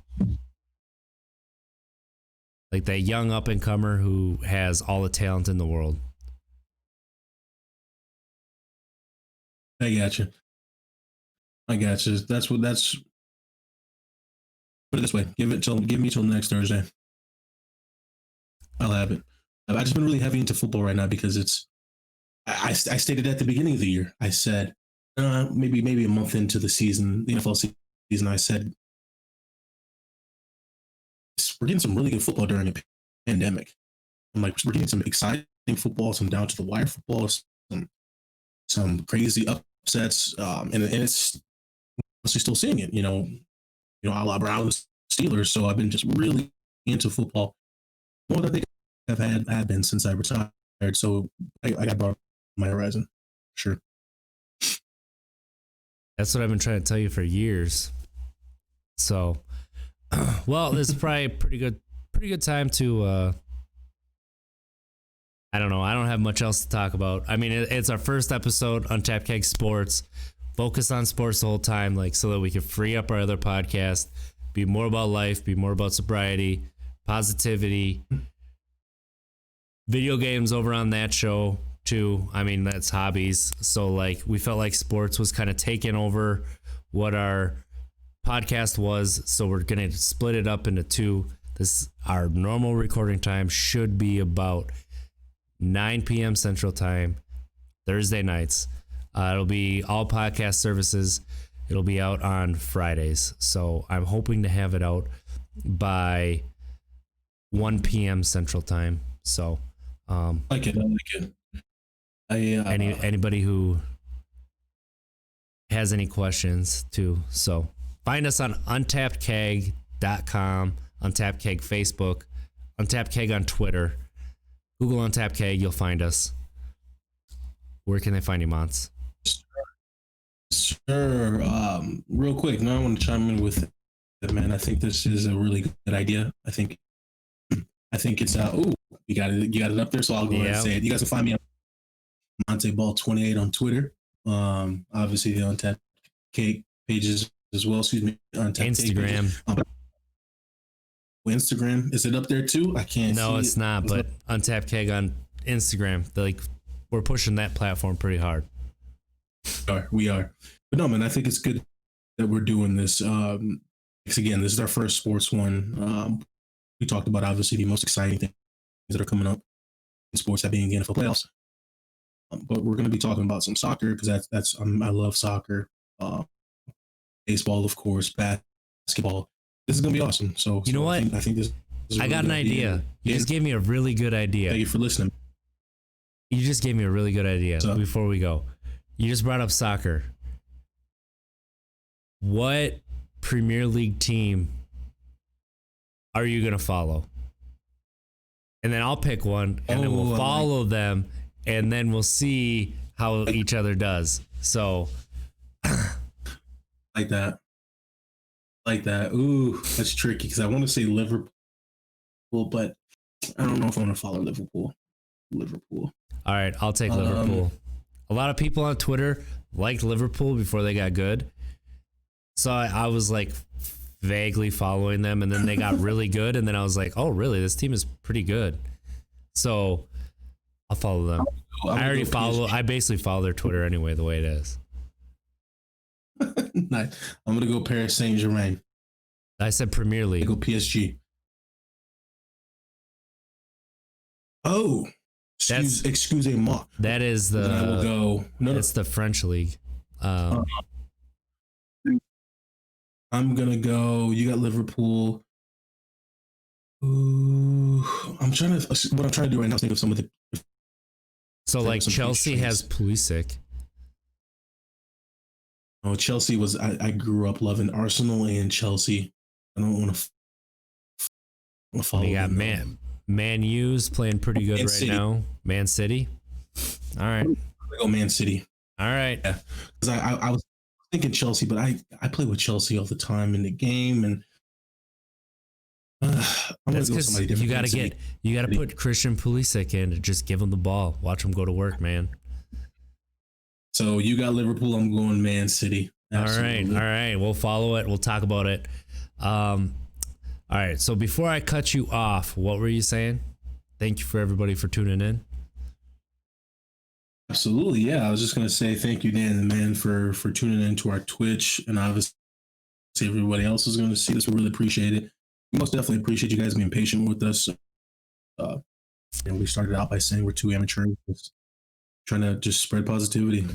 Like that young up-and-comer who has all the talent in the world. I got you. That's put it this way. Give me till next Thursday. I'll have it. I've just been really heavy into football right now because I stated at the beginning of the year, I said, maybe a month into the season, the NFL season, I said, we're getting some really good football during a pandemic. I'm like, we're getting some exciting football, some down to the wire football, some crazy upsets, and it's honestly still seeing it, a la Browns, Steelers. So I've been just really into football more than I think I've had been since I retired. So I got brought my horizon. Sure. That's what I've been trying to tell you for years. So, well, this is probably a pretty good time to, I don't know. I don't have much else to talk about. I mean, it's our first episode on Tap Keg Sports. Focus on sports the whole time, like so that we can free up our other podcast, be more about life, be more about sobriety, positivity, video games over on that show too. I mean, that's hobbies. So like we felt like sports was kind of taking over what our podcast was. So we're going to split it up into 2. Our normal recording time should be about 9 p.m. Central Time, Thursday nights. It'll be all podcast services. It'll be out on Fridays. So I'm hoping to have it out by 1 p.m. Central Time. So I like it. Anybody who has any questions too. So find us on untappedkeg.com, Untapped Keg Facebook, Untapped Keg on Twitter. Google Untapped Keg, you'll find us. Where can they find you, Mons? Sure. Real quick, now I want to chime in with it, man. I think this is a really good idea. I think it's you got it up there, so I'll go ahead and say it. You guys can find me on Monte Ball 28 on Twitter. Obviously the Untapped Keg pages as well. Excuse me, Untapped Instagram. Instagram. Is it up there too? I can't. No, see it's it. not. But Untapped Keg on Instagram, we're pushing that platform pretty hard. We are. But no, man, I think it's good that we're doing this. Again, this is our first sports one. We talked about obviously the most exciting things that are coming up in sports, that being the NFL playoffs. But we're going to be talking about some soccer because I love soccer. Baseball, of course, basketball. This is going to be awesome. So you know what? I think this. I got an idea. You just gave me a really good idea. Thank you for listening. You just gave me a really good idea So, before we go. You just brought up soccer. What Premier League team are you going to follow? And then I'll pick one, and then we'll follow them, and then we'll see how each other does. So, like that. Ooh, that's tricky because I want to say Liverpool, but I don't know if I want to follow Liverpool. All right, I'll take Liverpool. A lot of people on Twitter liked Liverpool before they got good. So I was like vaguely following them, and then they got really good, and then I was like, oh, really? This team is pretty good. So I'll follow them. I basically follow their Twitter anyway, the way it is. Nice. I'm going to go Paris Saint-Germain. I said Premier League. I go PSG. Oh, excusez-moi. That is the. Then I will go. No, it's the French league. I'm gonna go. You got Liverpool. Ooh, what I'm trying to do right now is think of some of the. So like Chelsea has Pulisic. Oh, Chelsea was. I grew up loving Arsenal and Chelsea. I don't want to follow. We got Man U's playing pretty good right now. Man City. All right. Go Man City. All right. Yeah, because I was thinking Chelsea, but I play with Chelsea all the time in the game, and that's because you got to put Christian Pulisic in to just give him the ball, watch him go to work, man. So you got Liverpool. I'm going Man City. Absolutely. All right. We'll follow it. We'll talk about it. All right. So before I cut you off, what were you saying? Thank you for everybody for tuning in. Absolutely, yeah. I was just gonna say thank you, Dan and man, for tuning into our Twitch, and obviously everybody else is gonna see this. We really appreciate it. We most definitely appreciate you guys being patient with us. And we started out by saying we're two amateurs, just trying to just spread positivity.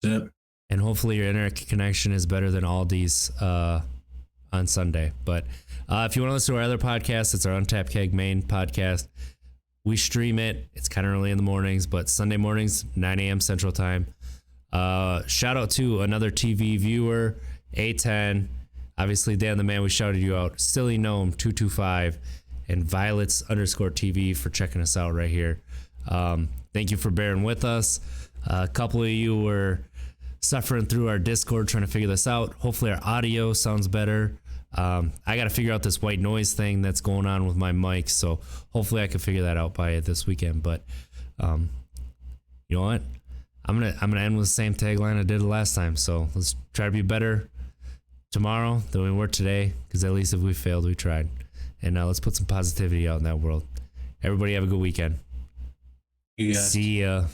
That's it. And hopefully your internet connection is better than Aldi's on Sunday. But if you want to listen to our other podcast, it's our Untapped Keg main podcast. We stream it. It's kind of early in the mornings, but Sunday mornings, 9 a.m. Central Time. Shout out to another TV viewer, A10. Obviously, Dan the Man, we shouted you out. Silly Gnome 225 and Violets_TV for checking us out right here. Thank you for bearing with us. A couple of you were suffering through our Discord trying to figure this out. Hopefully our audio sounds better. I got to figure out this white noise thing that's going on with my mic, so hopefully I can figure that out by this weekend. But you know what? I'm gonna end with the same tagline I did last time. So let's try to be better tomorrow than we were today, because at least if we failed, we tried. And let's put some positivity out in that world. Everybody have a good weekend. Yeah. See ya.